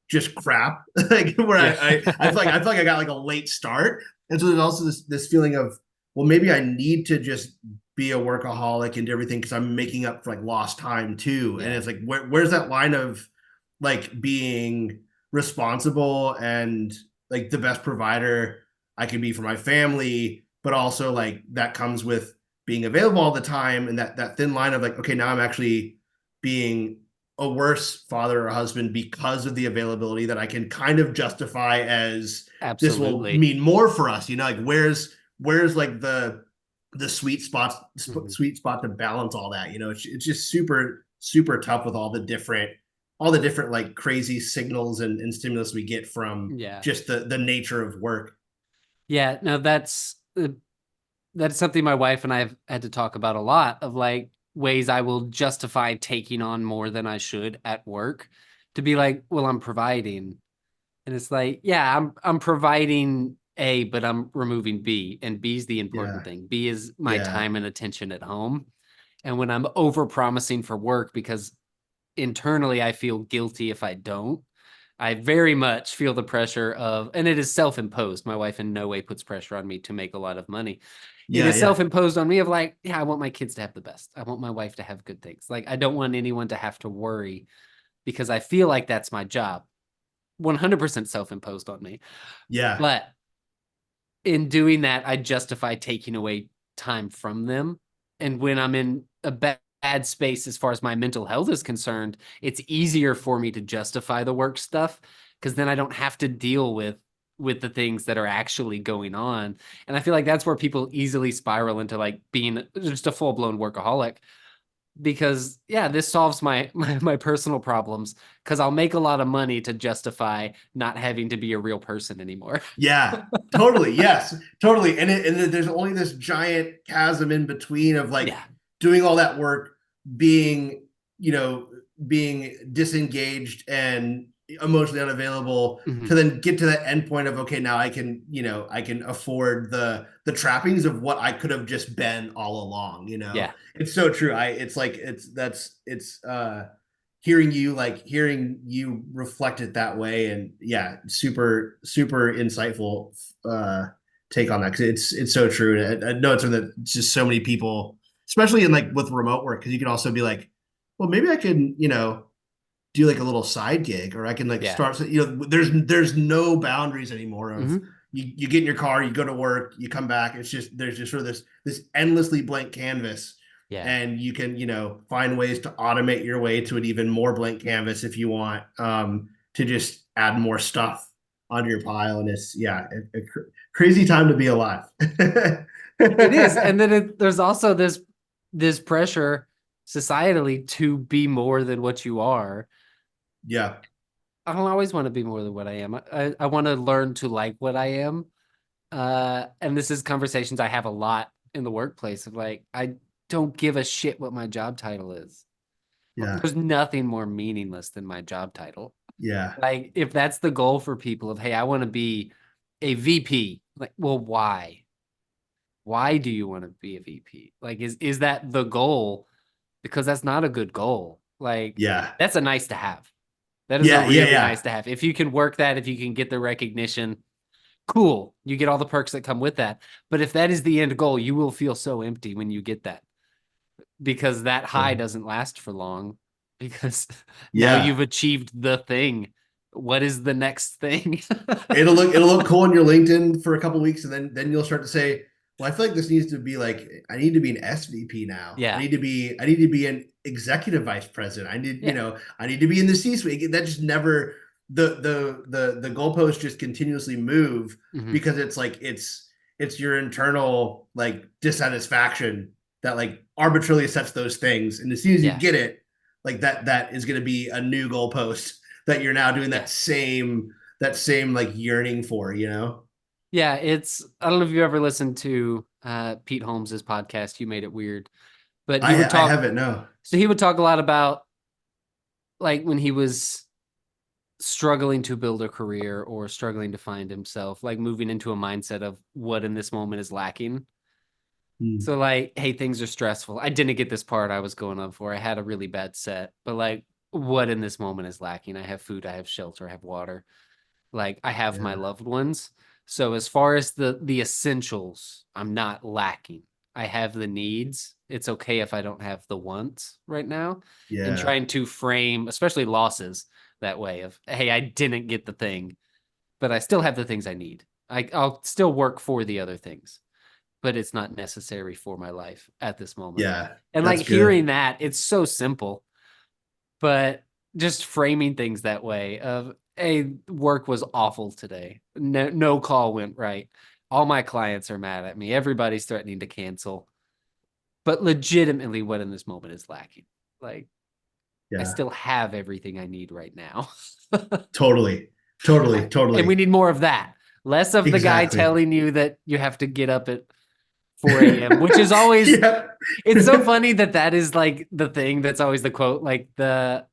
just crap, like where Yeah. I feel like I got like a late start, and so there's also this feeling of, well, maybe I need to just be a workaholic and do everything because I'm making up for like lost time too, and Yeah. it's like where's that line of like being responsible and like the best provider I can be for my family, but also like that comes with being available all the time, and that thin line of like, okay, now I'm actually being a worse father or husband because of the availability that I can kind of justify as this will Absolutely. mean more for us. You know, like where's like the Mhm. sweet spot to balance all that. You know, it's just super tough with all the different like crazy signals and stimulus we get from Yeah. just the nature of work. Yeah. No, that's something my wife and I have had to talk about a lot of like ways I will justify taking on more than I should at work to be like, well, I'm providing. And it's like, yeah, I'm providing A, but I'm removing B, and B is the important Yeah, thing. B is my yeah, time and attention at home. And when I'm over promising for work because internally I feel guilty if I don't, I very much feel the pressure of, and it is self-imposed. My wife in no way puts pressure on me to make a lot of money. It yeah, is yeah, self-imposed on me of like, yeah, I want my kids to have the best. I want my wife to have good things. Like I don't want anyone to have to worry because I feel like that's my job. 100% self-imposed on me. yeah, But in doing that, I justify taking away time from them. And when I'm in a bad space as far as my mental health is concerned, it's easier for me to justify the work stuff because then I don't have to deal with the things that are actually going on. And I feel like that's where people easily spiral into like being just a full-blown workaholic because yeah, this solves my personal problems because I'll make a lot of money to justify not having to be a real person anymore. yeah. Totally. Yes, totally. And there's only this giant chasm in between of like Yeah. doing all that work, being, you know, being disengaged and emotionally unavailable, to Mhm. then get to that end point of, okay, now I can, I can afford the trappings of what I could have just been all along, you know. Yeah. It's so true. It's like it's hearing you reflect it that way, and yeah, super insightful take on that, because it's so true. And I know it's something that just so many people, especially in like with remote work, because you can also be like, well, maybe I can, do like a little side gig, or I can like Yeah. start, there's no boundaries anymore of, Hmm. you get in your car, you go to work, you come back, it's just, there's just sort of this endlessly blank canvas, Yeah. and you can, find ways to automate your way to an even more blank canvas if you want, to just add more stuff onto your pile, and it's a crazy time to be alive. It is, and then there's also this pressure societally to be more than what you are. Yeah. I don't always want to be more than what I am. I want to learn to like what I am. And this is conversations I have a lot in the workplace of like, I don't give a shit what my job title is. Yeah. There's nothing more meaningless than my job title. Yeah. Like, if that's the goal for people of, hey, I want to be a VP, like, well, why? Why do you want to be a VP? Like, is that the goal? Because that's not a good goal. Like, Yeah. that's a nice to have. That is a Yeah. Yeah. really Yeah. nice to have. If you can work that, if you can get the recognition, cool. You get all the perks that come with that. But if that is the end goal, you will feel so empty when you get that because that high Yeah. doesn't last for long because now Yeah. you've achieved the thing. What is the next thing? It'll look cool on your LinkedIn for a couple of weeks, and then you'll start to say, "Well, I feel like this needs to be like I need to be an SVP now. Yeah. I need to be an executive vice president. I need to be in the C-suite." That just never the goalposts just continuously move because it's like it's your internal like dissatisfaction that like arbitrarily sets those things, and as soon as you get it, like that is going to be a new goalpost that you're now doing that same like yearning for, you know? Yeah, I don't know if you ever listened to Pete Holmes's podcast, You Made It Weird, but he would I talk. haven't, no. So he would talk a lot about like when he was struggling to build a career or struggling to find himself, like moving into a mindset of what in this moment is lacking. So like, hey, things are stressful. I didn't get this part I was going on for. I had a really bad set, but like what in this moment is lacking? I have food, I have shelter, I have water. Like I have my loved ones. So as far as the essentials, I'm not lacking. I have the needs. It's okay if I don't have the wants right now. And Yeah. trying to frame, especially losses, that way of, hey, I didn't get the thing, but I still have the things I need. I'll still work for the other things, but it's not necessary for my life at this moment. Yeah. And like That's hearing good. that, it's so simple, but just framing things that way of, hey, work was awful today. No call went right. All my clients are mad at me. Everybody's threatening to cancel. But legitimately, what in this moment is lacking? Like, I Yeah. still have everything I need right now. Totally. And we Totally. need more of that. Less of the guy Exactly. telling you that you have to get up at 4 a.m., which is always, Yeah. it's so funny that is like the thing that's always the quote, like I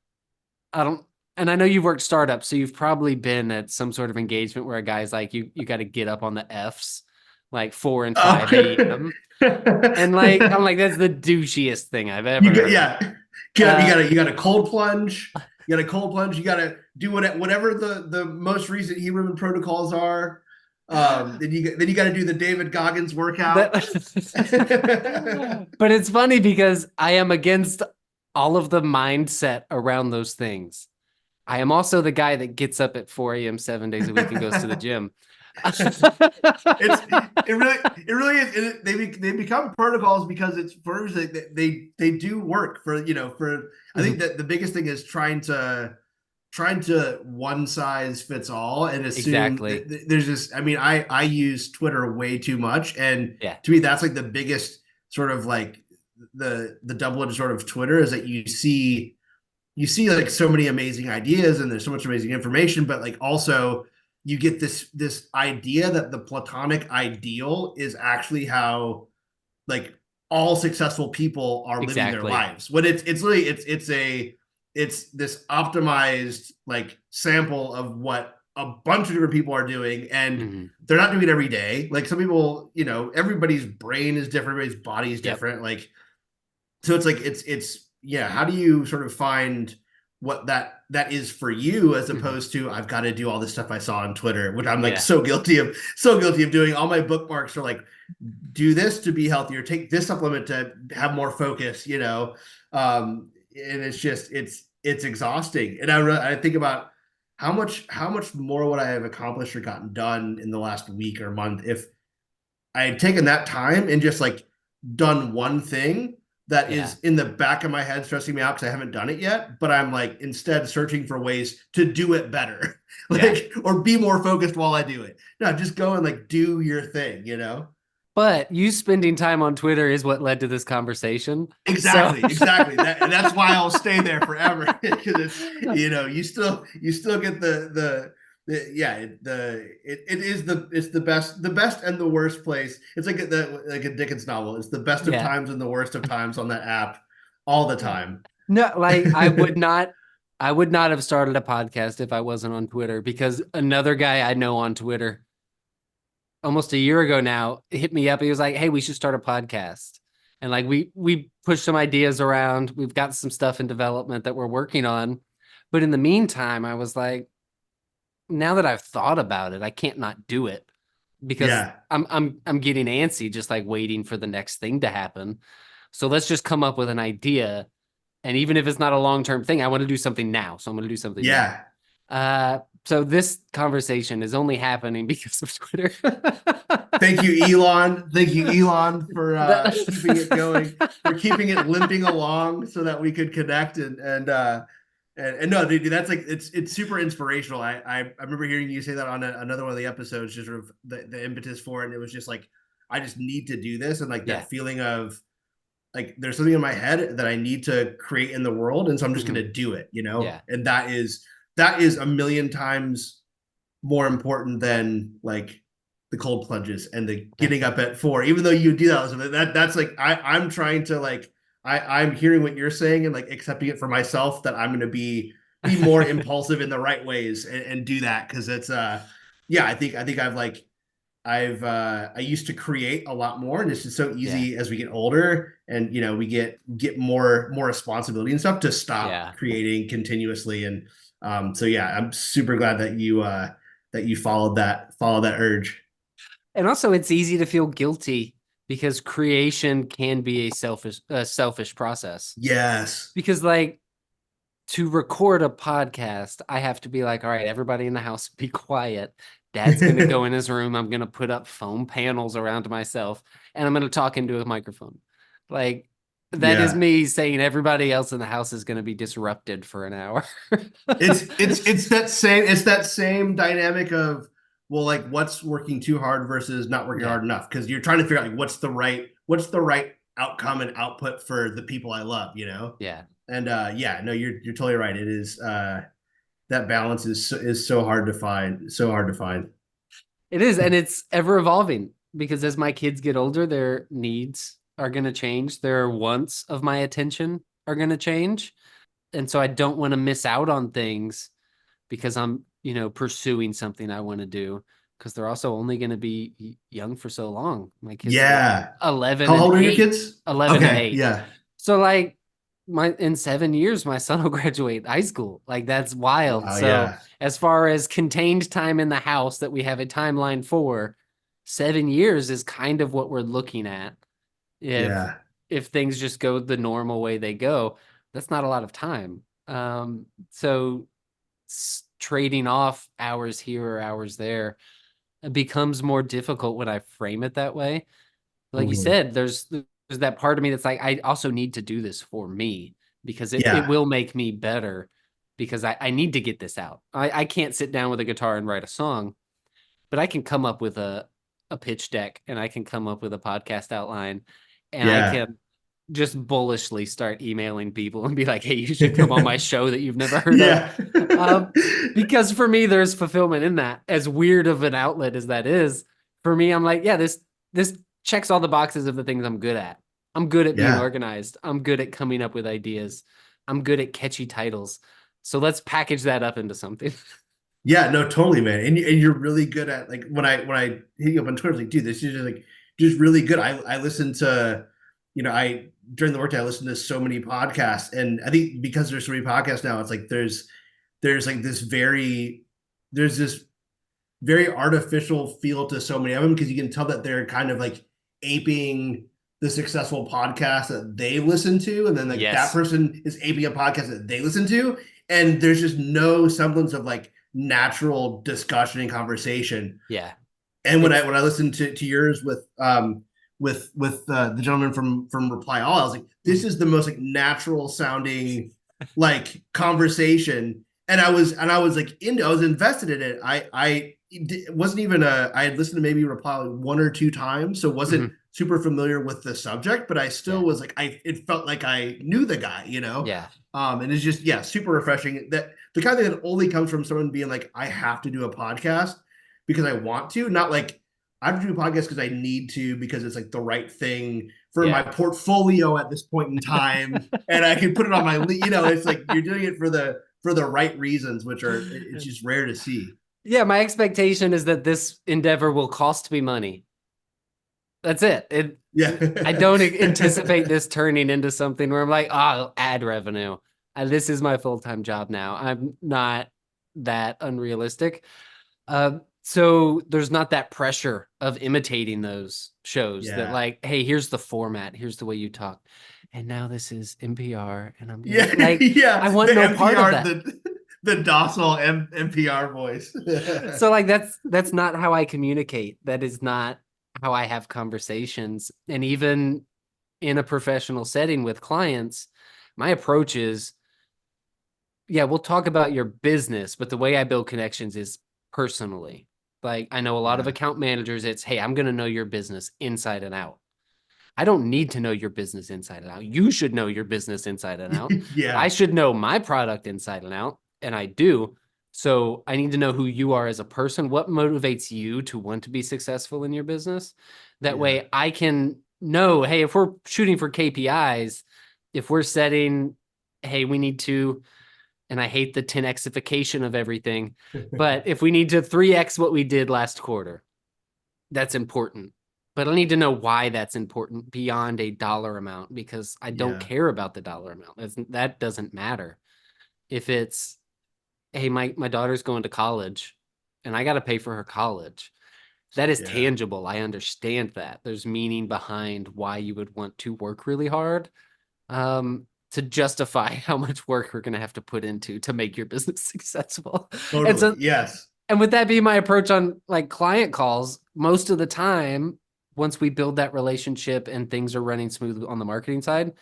don't, and I know you've worked startups, so you've probably been at some sort of engagement where a guy's like, you got to get up on the F's, like 4 and 5 a.m. And like, I'm like, that's the douchiest thing I've ever You got heard. yeah. Get up, you got a cold plunge. You got a cold plunge. You got to do whatever the most recent human protocols are. Then you got to do the David Goggins workout. But it's funny because I am against all of the mindset around those things. I am also the guy that gets up at 4 a.m. 7 days a week and goes to the gym. It really is. They become protocols because it's first they do work for I think that the biggest thing is trying to one size fits all and assume Exactly. there's this. I mean, I use Twitter way too much, and Yeah. to me that's like the biggest sort of like the double-edged sword of Twitter is that you see like so many amazing ideas and there's so much amazing information, but like also you get this idea that the platonic ideal is actually how like all successful people are living their Exactly. lives. When it's literally it's this optimized like sample of what a bunch of different people are doing, and they're not doing it every day. Like some people, everybody's brain is different, everybody's body is different. Like so it's like it's yeah, how do you sort of find what that is for you as opposed to I've got to do all this stuff I saw on Twitter, which I'm like so guilty of doing. All my bookmarks are like, do this to be healthier, take this supplement to have more focus, and it's just it's exhausting. And I think about how much more would I have accomplished or gotten done in the last week or month if I had taken that time and just like done one thing that Yeah. is in the back of my head stressing me out because I haven't done it yet, but I'm like instead searching for ways to do it better. Yeah. Like, or be more focused while I do it. No, just go and like do your thing, you know? But you spending time on Twitter is what led to this conversation. So Exactly. And that's why I'll stay there forever because it's you still get it is the best and the worst place. It's like a Dickens novel. It's the best of yeah. times and the worst of times on that app all the time. No, like I would not have started a podcast if I wasn't on Twitter because another guy I know on Twitter almost a year ago now hit me up. He was like, "Hey, we should start a podcast." And like we pushed some ideas around. We've got some stuff in development that we're working on. But in the meantime, I was like, now that I've thought about it, I can't not do it because Yeah. I'm getting antsy just like waiting for the next thing to happen. So let's just come up with an idea. And even if it's not a long-term thing, I want to do something now. So I'm going to do something now. Yeah. So this conversation is only happening because of Twitter. Thank you, Elon. Thank you, Elon, for keeping it going, That- for keeping it limping along so that we could connect and no, dude, that's like it's super inspirational. I remember hearing you say that on another one of the episodes, just sort of the impetus for it, and it was just like I just need to do this, and like yeah. that feeling of like there's something in my head that I need to create in the world, and so I'm just Mhm. gonna do it, you know. Yeah. And that is a million times more important than like the cold plunges and the getting up at 4. Even though you do that's like I'm trying to like I'm hearing what you're saying and like accepting it for myself that I'm going to be more impulsive in the right ways and do that because it's yeah I think I used to create a lot more and it's just so Yeah. easy as we get older and we get more responsibility and stuff to stop Yeah. creating continuously and so yeah I'm super glad that you followed that urge. And also it's easy to feel guilty because creation can be a selfish process. Yes. Because like to record a podcast, I have to be like, all right, everybody in the house, be quiet. Dad's going to go in his room. I'm going to put up foam panels around myself and I'm going to talk into a microphone. Like, that is Yeah. me saying everybody else in the house is going to be disrupted for an hour. It's that same dynamic of well like what's working too hard versus not working Yeah. hard enough because you're trying to figure out like what's the right outcome and output for the people I love, Yeah. and yeah no you're totally right it is that balance is so hard to find. It is. And it's ever evolving because as my kids get older, their needs are going to change. Their wants of my attention are going to change. And so I don't want to miss out on things because I'm, pursuing something I want to do because they're also only going to be young for so long. My kids are Yeah. 11 How and old are your 8, kids? 11 and Okay, 8. yeah. So like in 7 years, my son will graduate high school. Like that's wild. Wow, So yeah. as far as contained time in the house that we have a timeline for, 7 years is kind of what we're looking at. If Yeah. if things just go the normal way they go, that's not a lot of time. So trading off hours here or hours there becomes more difficult when I frame it that way. Like you Mhm. said, there's that part of me that's like, I also need to do this for me because it Yeah. will make me better because I need to get this out. I can't sit down with a guitar and write a song, but I can come up with a pitch deck and I can come up with a podcast outline and I Yeah. can just bullishly start emailing people and be like, hey, you should come on my show that you've never heard of. Yeah. Um, because for me, there's fulfillment in that. As weird of an outlet as that is, for me, I'm like, yeah, this checks all the boxes of the things I'm good at. I'm good at being Yeah. organized. I'm good at coming up with ideas. I'm good at catchy titles. So let's package that up into something. Yeah, no, totally, man. And you're really good at like when I hit you up on Twitter, like, dude, this is just really good. I listen to, I during the workday I listen to so many podcasts, and I think because there's so many podcasts now, it's like there's like there's this very artificial feel to so many of them because you can tell that they're kind of like aping the successful podcast that they listen to, and then like that Yes. person is aping a podcast that they listen to, and there's just no semblance of like natural discussion and conversation. Yeah. And when I It's when I listened to yours with the gentleman from Reply All. I was like, this is the most like natural sounding like conversation, and I was like I was invested in it. It wasn't even I had listened to maybe Reply one or two times, so wasn't super familiar with the subject, but I still was like it felt like I knew the guy, you know. Yeah. And it's just super refreshing, that the kind of thing that only comes from someone being like, I have to do a podcast because I want to, not like I have to do a podcast because I need to, because it's like the right thing for my portfolio at this point in time, and I can put it on my, it's like you're doing it for the right reasons, which are, it's just rare to see. Yeah, my expectation is that this endeavor will cost me money. That's it. I don't anticipate this turning into something where I'm like, oh, ad revenue. This is my full-time job now. I'm not that unrealistic. So there's not that pressure of imitating those shows that like, hey, here's the format, here's the way you talk. And now this is NPR, and I'm like, I want the no NPR, part of that. The docile NPR voice. So like that's not how I communicate. That is not how I have conversations. And even in a professional setting with clients, my approach is, yeah, we'll talk about your business, but the way I build connections is personally. Like, I know a lot of account managers, it's, hey, I'm going to know your business inside and out. I don't need to know your business inside and out. You should know your business inside and out. I should know my product inside and out, and I do. So I need to know who you are as a person. What motivates you to want to be successful in your business? That way I can know, hey, if we're shooting for KPIs, if we're setting, hey, we need to, and I hate the 10Xification of everything, but if we need to 3X what we did last quarter, that's important. But I need to know why that's important beyond a dollar amount, because I don't care about the dollar amount. That doesn't matter. If it's, hey, my daughter's going to college and I got to pay for her college, that is tangible. I understand that. There's meaning behind why you would want to work really hard to justify how much work we're going to have to put into to make your business successful. Totally. And so, yes. And with that being my approach on like client calls, most of the time, once we build that relationship and things are running smooth on the marketing side,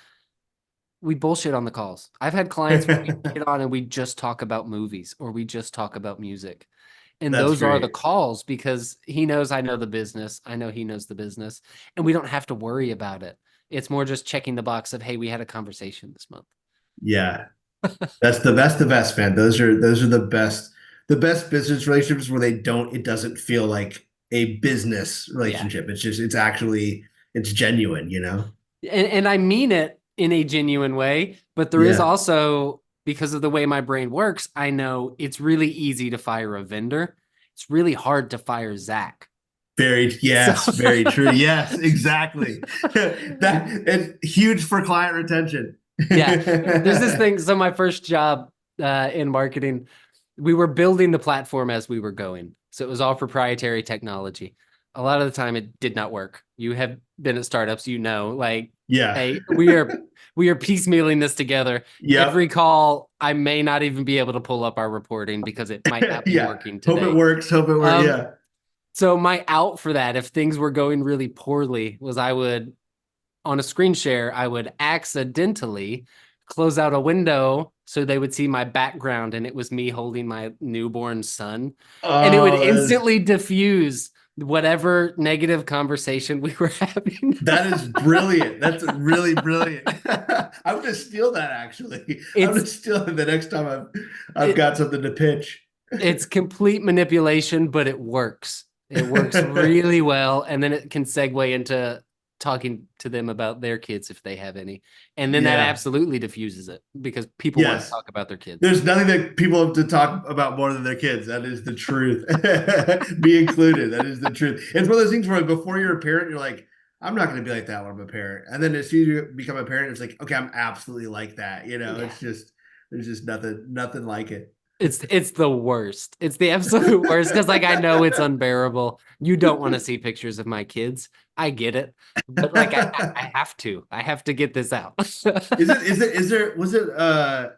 we bullshit on the calls. I've had clients where we get on and we just talk about movies or we just talk about music. And those are the calls, because he knows I know the business. I know he knows the business, and we don't have to worry about it. It's more just checking the box of, hey, we had a conversation this month. Yeah. That's the best, man. Those are the best business relationships where it doesn't feel like a business relationship. It's genuine, you know? And I mean it in a genuine way, but there is also, because of the way my brain works, I know it's really easy to fire a vendor. It's really hard to fire Zach. Very true. Yes, exactly. That is huge for client retention. There's this thing. So my first job in marketing, we were building the platform as we were going. So it was all proprietary technology. A lot of the time it did not work. You have been at startups, like, hey, we are piecemealing this together. Every call, I may not even be able to pull up our reporting because it might not be working today. Hope it works. So my out for that, if things were going really poorly, was I would, on a screen share, I would accidentally close out a window so they would see my background, and it was me holding my newborn son. And it would instantly diffuse whatever negative conversation we were having. That is brilliant. That's really brilliant. I'm going to steal that, actually. I'm going to steal it the next time I've got something to pitch. It's complete manipulation, but it works. It works really well. And then it can segue into talking to them about their kids if they have any. And then that absolutely diffuses it, because people want to talk about their kids. There's nothing that people have to talk about more than their kids. That is the truth. Be included. That is the truth. It's one of those things where before you're a parent, you're like, I'm not going to be like that when I'm a parent. And then as soon as you become a parent, it's like, okay, I'm absolutely like that. It's just, there's just nothing like it. It's the worst. It's the absolute worst, because like I know it's unbearable. You don't want to see pictures of my kids. I get it, but like I have to get this out. Was it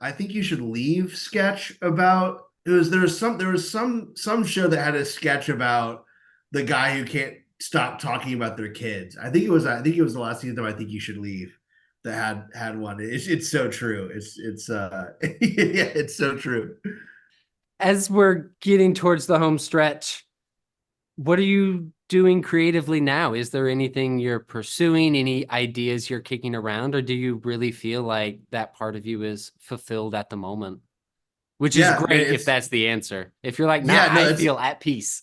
I think You Should Leave sketch there was some show that had a sketch about the guy who can't stop talking about their kids. I think it was the last season I think you should leave that had one. It's so true. It's yeah, it's so true. As we're getting towards the home stretch, what are you doing creatively now? Is there anything you're pursuing, any ideas you're kicking around, or do you really feel like that part of you is fulfilled at the moment? Which is Yeah, man, great if that's the answer. If you're like, nah, yeah, no, I feel at peace.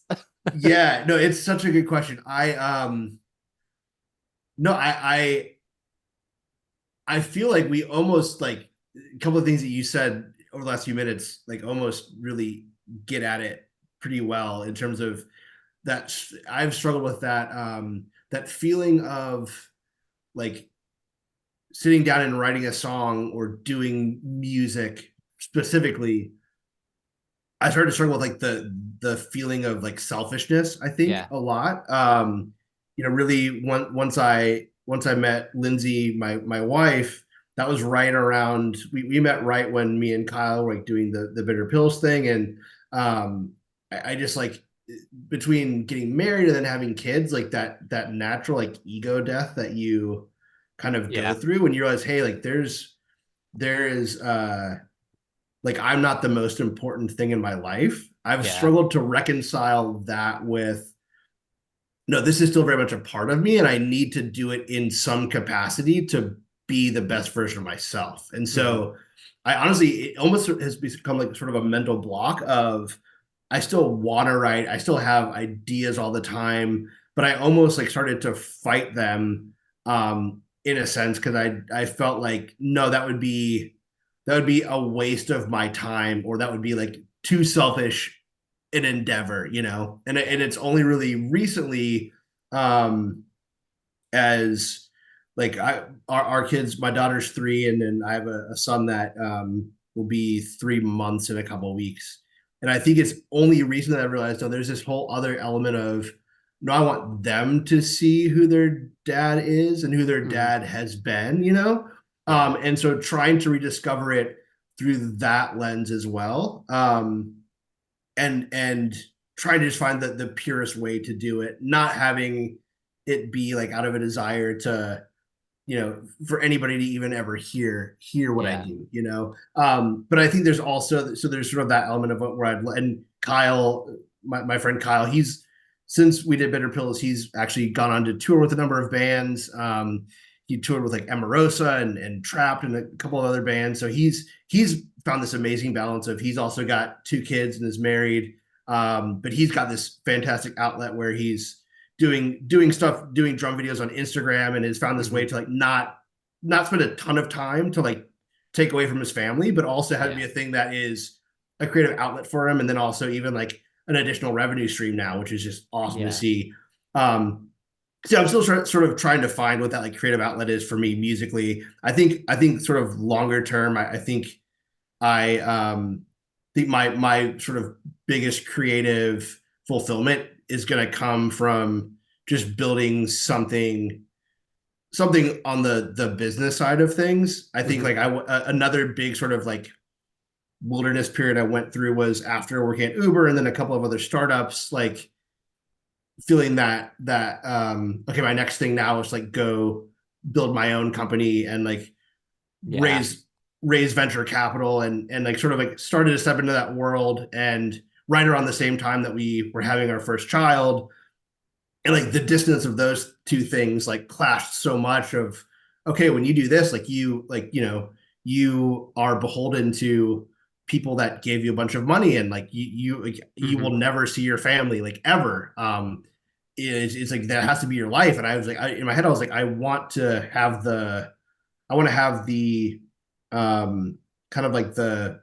yeah, no, it's such a good question. No, I feel like we almost like a couple of things that you said over the last few minutes, like almost really get at it pretty well in terms of that. I've struggled with that feeling of like sitting down and writing a song or doing music specifically. I started to struggle with like the feeling of like selfishness, I think, Yeah. a lot. Really once I met Lindsay, my wife, that was right around we met right when me and Kyle were like doing the bitter pills thing. And I just like between getting married and then having kids, like that natural like ego death that you kind of go Yeah. through when you realize, hey, like there is like I'm not the most important thing in my life. I've Yeah. struggled to reconcile that with no, this is still very much a part of me, and I need to do it in some capacity to be the best version of myself. And Hmm. so I honestly, it almost has become like sort of a mental block of I still want to write, I still have ideas all the time, but I almost like started to fight them in a sense because I felt like no, that would be a waste of my time, or that would be like too selfish an endeavor, and Yeah. it's only really recently um as like our kids, my daughter's 3 and then I have a son that will be 3 months in a couple of weeks. And I think it's only recently that I realized, oh, there's this whole other element of no, I want them to see who their dad is and who their Hmm. dad has been. Yeah. And so trying to rediscover it through that lens as well. And trying to just find the purest way to do it, not having it be like out of a desire to for anybody to even ever hear what I Yeah. do. But I think there's also there's sort of that element of where I've and Kyle, my friend Kyle, he's since we did Bitter Pills, he's actually gone on to tour with a number of bands. He toured with like Emerosa and Trapped and a couple of other bands. So he's found this amazing balance of he's also got 2 kids and is married. But he's got this fantastic outlet where he's doing stuff, doing drum videos on Instagram, and has found this way Hmm. to like not spend a ton of time to like take away from his family, but also have it be Yeah. a thing that is a creative outlet for him, and then also even like an additional revenue stream now, which is just awesome to Yeah. see. So I'm still sort of trying to find what that like creative outlet is for me musically. I think sort of longer term, I think my sort of biggest creative fulfillment is going to come from just building something on the business side of things. I think Hmm. like another big sort of like wilderness period I went through was after working at Uber and then a couple of other startups, like feeling that okay, my next thing now is like go build my own company and like Yeah. raise raise venture capital and like sort of like started to step into that world. And right around the same time that we were having our first child, and like the distance of those two things like clashed so much of okay, when you do this, like you are beholden to people that gave you a bunch of money, and like you will Hmm. never see your family like ever. It's like that has to be your life. And I was like, in my head I was like, I want to have the um kind of like the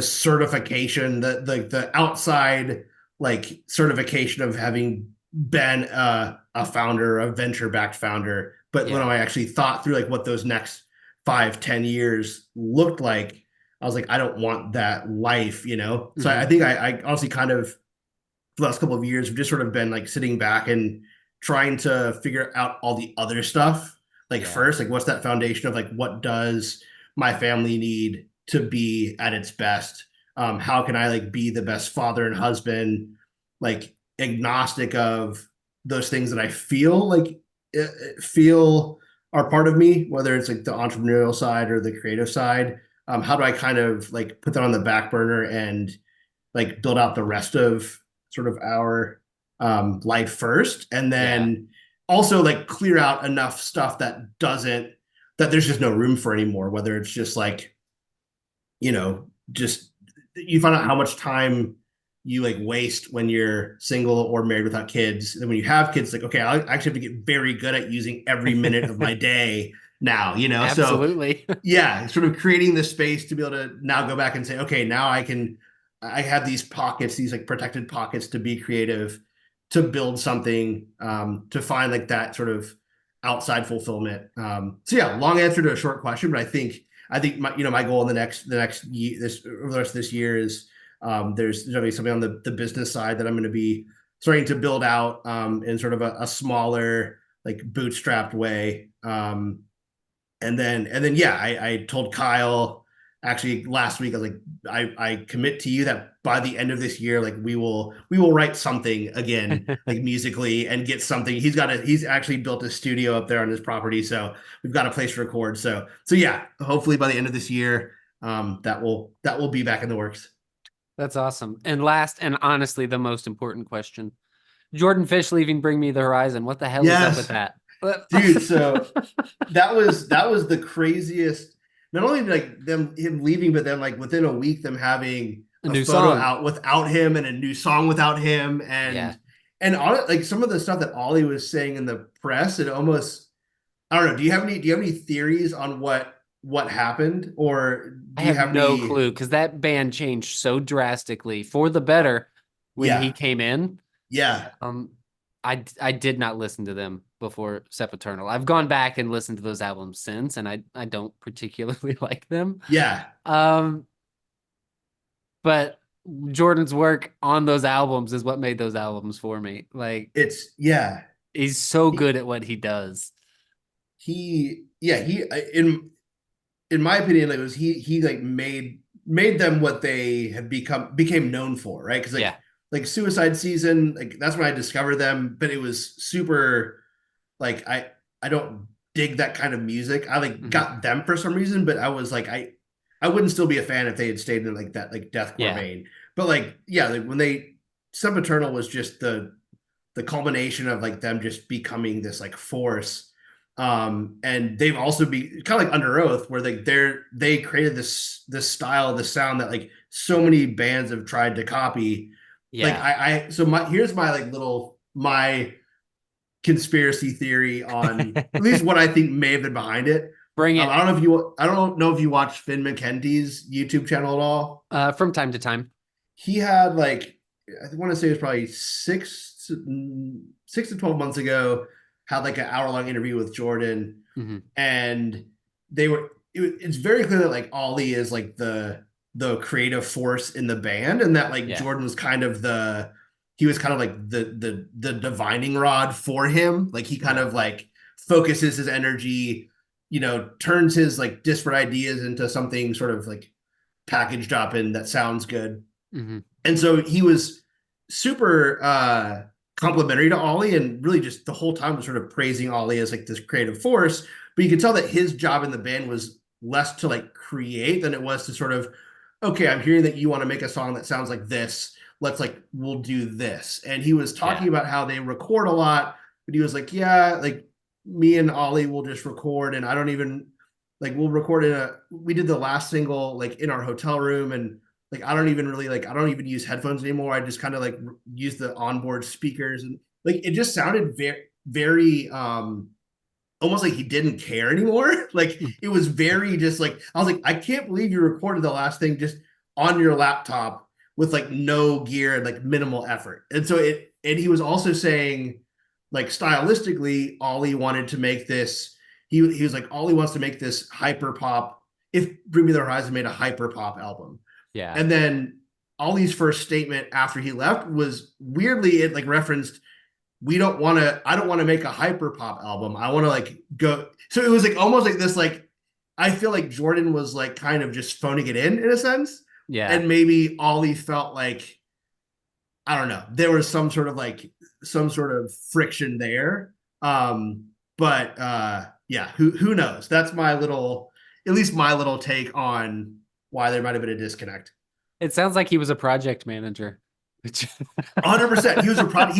certification, the outside like certification of having been a founder, a venture backed founder. But when Yeah. I actually thought through like what those next 5-10 years looked like, I was like, I don't want that life. So I Hmm. think I honestly kind of the last couple of years have just sort of been like sitting back and trying to figure out all the other stuff. Like Yeah. first, like what's that foundation of like what does my family need to be at its best? How can I like be the best father and husband? Like agnostic of those things that I feel like feel are part of me, whether it's like the entrepreneurial side or the creative side. How do I kind of like put that on the back burner and like build out the rest of sort of our life first, and Yeah. then also like clear out enough stuff that there's just no room for anymore. Whether it's just like, just you find out how much time you like waste when you're single or married without kids. And when you have kids, like, okay, I actually have to get very good at using every minute of my day now. So Absolutely. yeah, sort of creating the space to be able to now go back and say, okay, now I have these pockets, these like protected pockets to be creative, to build something, to find like that sort of outside fulfillment. So yeah, long answer to a short question, but I think my goal in the next year, this over the rest of this year is, there's going to be something on the business side that I'm going to be starting to build out, in sort of a smaller, like bootstrapped way. And then yeah, I told Kyle actually last week, I was like, I commit to you that by the end of this year, like we will write something again, like musically, and get something. He's actually built a studio up there on his property, so we've got a place to record. So yeah, hopefully by the end of this year, that will be back in the works. That's awesome. And last, and honestly, the most important question: Jordan Fish leaving Bring Me the Horizon. What the hell is up with Yes, that? dude. So that was the craziest. Not only like him leaving, but then like within a week, them having A a new photo song. out without him and a new song without him, Yeah. and all like some of the stuff that Ollie was saying in the press, it almost, I don't know. Do you have any theories on what happened, or I do you have have no any? clue because that band changed so drastically for the better when he Yeah, came in. yeah, Um, I did not listen to them before Sempiternal. I've gone back and listened to those albums since, and I don't particularly like them. yeah. Um, but Jordan's work on those albums is what made those albums for me. Like It's yeah. he's so He good at what he does. he yeah he in my opinion, it was he like made them what they have became known for, right? Because Yeah. like Suicide Season, like that's when I discovered them, but it was super like I don't dig that kind of music. I like Hmm. got them for some reason, but I was like I wouldn't still be a fan if they had stayed in like that like deathcore Yeah. vein. But like yeah, like when they Sempiternal was just the culmination of like them just becoming this like force. And they've also be kind of like Under Oath, where they created this style, this sound that like so many bands have tried to copy. Like Yeah. I so my here's my like little my conspiracy theory on at least what I think may have been behind it. Bring it I don't know if you watch Finn McKenty's YouTube channel at all. from time to time. He had like, I want to say it was probably 6 to 12 months ago, had like an hour-long interview with Jordan, Hmm. and it's very clear that like Ollie is like the creative force in the band, and that like Yeah. Jordan was kind of he was kind of like the divining rod for him. Like he kind Yeah. of like focuses his energy, turns his like disparate ideas into something sort of like packaged up and that sounds good. Hmm. And so he was super complimentary to Ollie, and really just the whole time was sort of praising Ollie as like this creative force. But you could tell that his job in the band was less to like create than it was to sort of, okay, I'm hearing that you want to make a song that sounds like this. We'll do this. And he was talking Yeah. about how they record a lot, but he was like, yeah, like me and Ollie will just record, and I don't even like we'll record we did the last single like in our hotel room, and like I don't even use headphones anymore. I just kind of like use the onboard speakers, and like it just sounded very almost like he didn't care anymore. Like it was very just like I was like, I can't believe you recorded the last thing just on your laptop with like no gear and like minimal effort. And he was also saying like stylistically, Ollie wanted to make this. He was like, Ollie wants to make this hyper pop. If Bring Me the Horizon made a hyper pop album, Yeah. and then Ollie's first statement after he left was weirdly, it like referenced, I don't want to make a hyper pop album. I want to like go. So it was like almost like this, like, I feel like Jordan was like kind of just phoning it in a sense. Yeah. And maybe Ollie felt like, I don't know. There was some sort of friction there. But yeah, who knows? That's my little, at least my little take on why there might have been a disconnect. It sounds like he was a project manager. 100%. He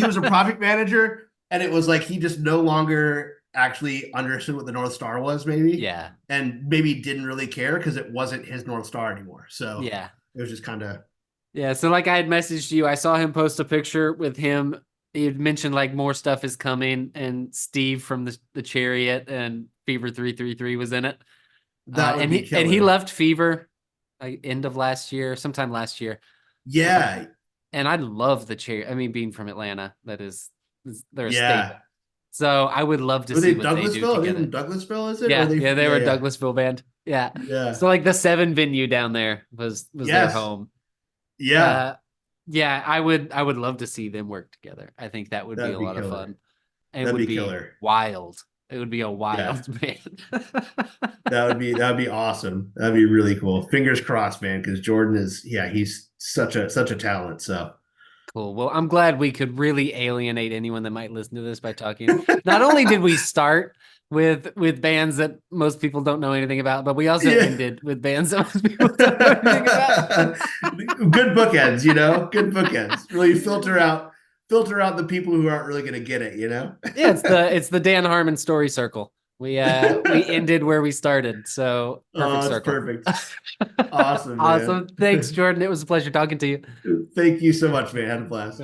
was a project manager, and it was like he just no longer actually understood what the North Star was, maybe. Yeah. And maybe didn't really care because it wasn't his North Star anymore. So yeah, it was just kind of. Yeah, so like I had messaged you, I saw him post a picture with him. He had mentioned like more stuff is coming, and Steve from the Chariot and Fever 333 was in it. That would and be killer. he left Fever like end of last year, sometime last year. Yeah. And I love the Chariot. I mean, being from Atlanta, they're a Yeah. staple. So I would love to Were see they what they do Douglasville? Are they together. from Douglasville, is it? Yeah, Or they were a Douglasville band. Yeah. Yeah. So like the 7 venue down there was their Yes. home. Yeah. Yeah, I would love to see them work together. I think that would be a lot of fun. It That'd would be be killer. wild. It would be a wild band. That'd be awesome. That'd be really cool. Fingers crossed, man, because Jordan is, yeah, he's such a talent. So Cool. Well, I'm glad we could really alienate anyone that might listen to this by talking. Not only did we start with bands that most people don't know anything about, but we also ended with bands that most people don't know anything about. Good bookends, good bookends. Really filter out the people who aren't really going to get it, Yeah, it's the Dan Harmon story circle. We ended where we started, so perfect circle. Perfect. Awesome, man. Awesome. Thanks, Jordan. It was a pleasure talking to you. Thank you so much, man. I had a blast.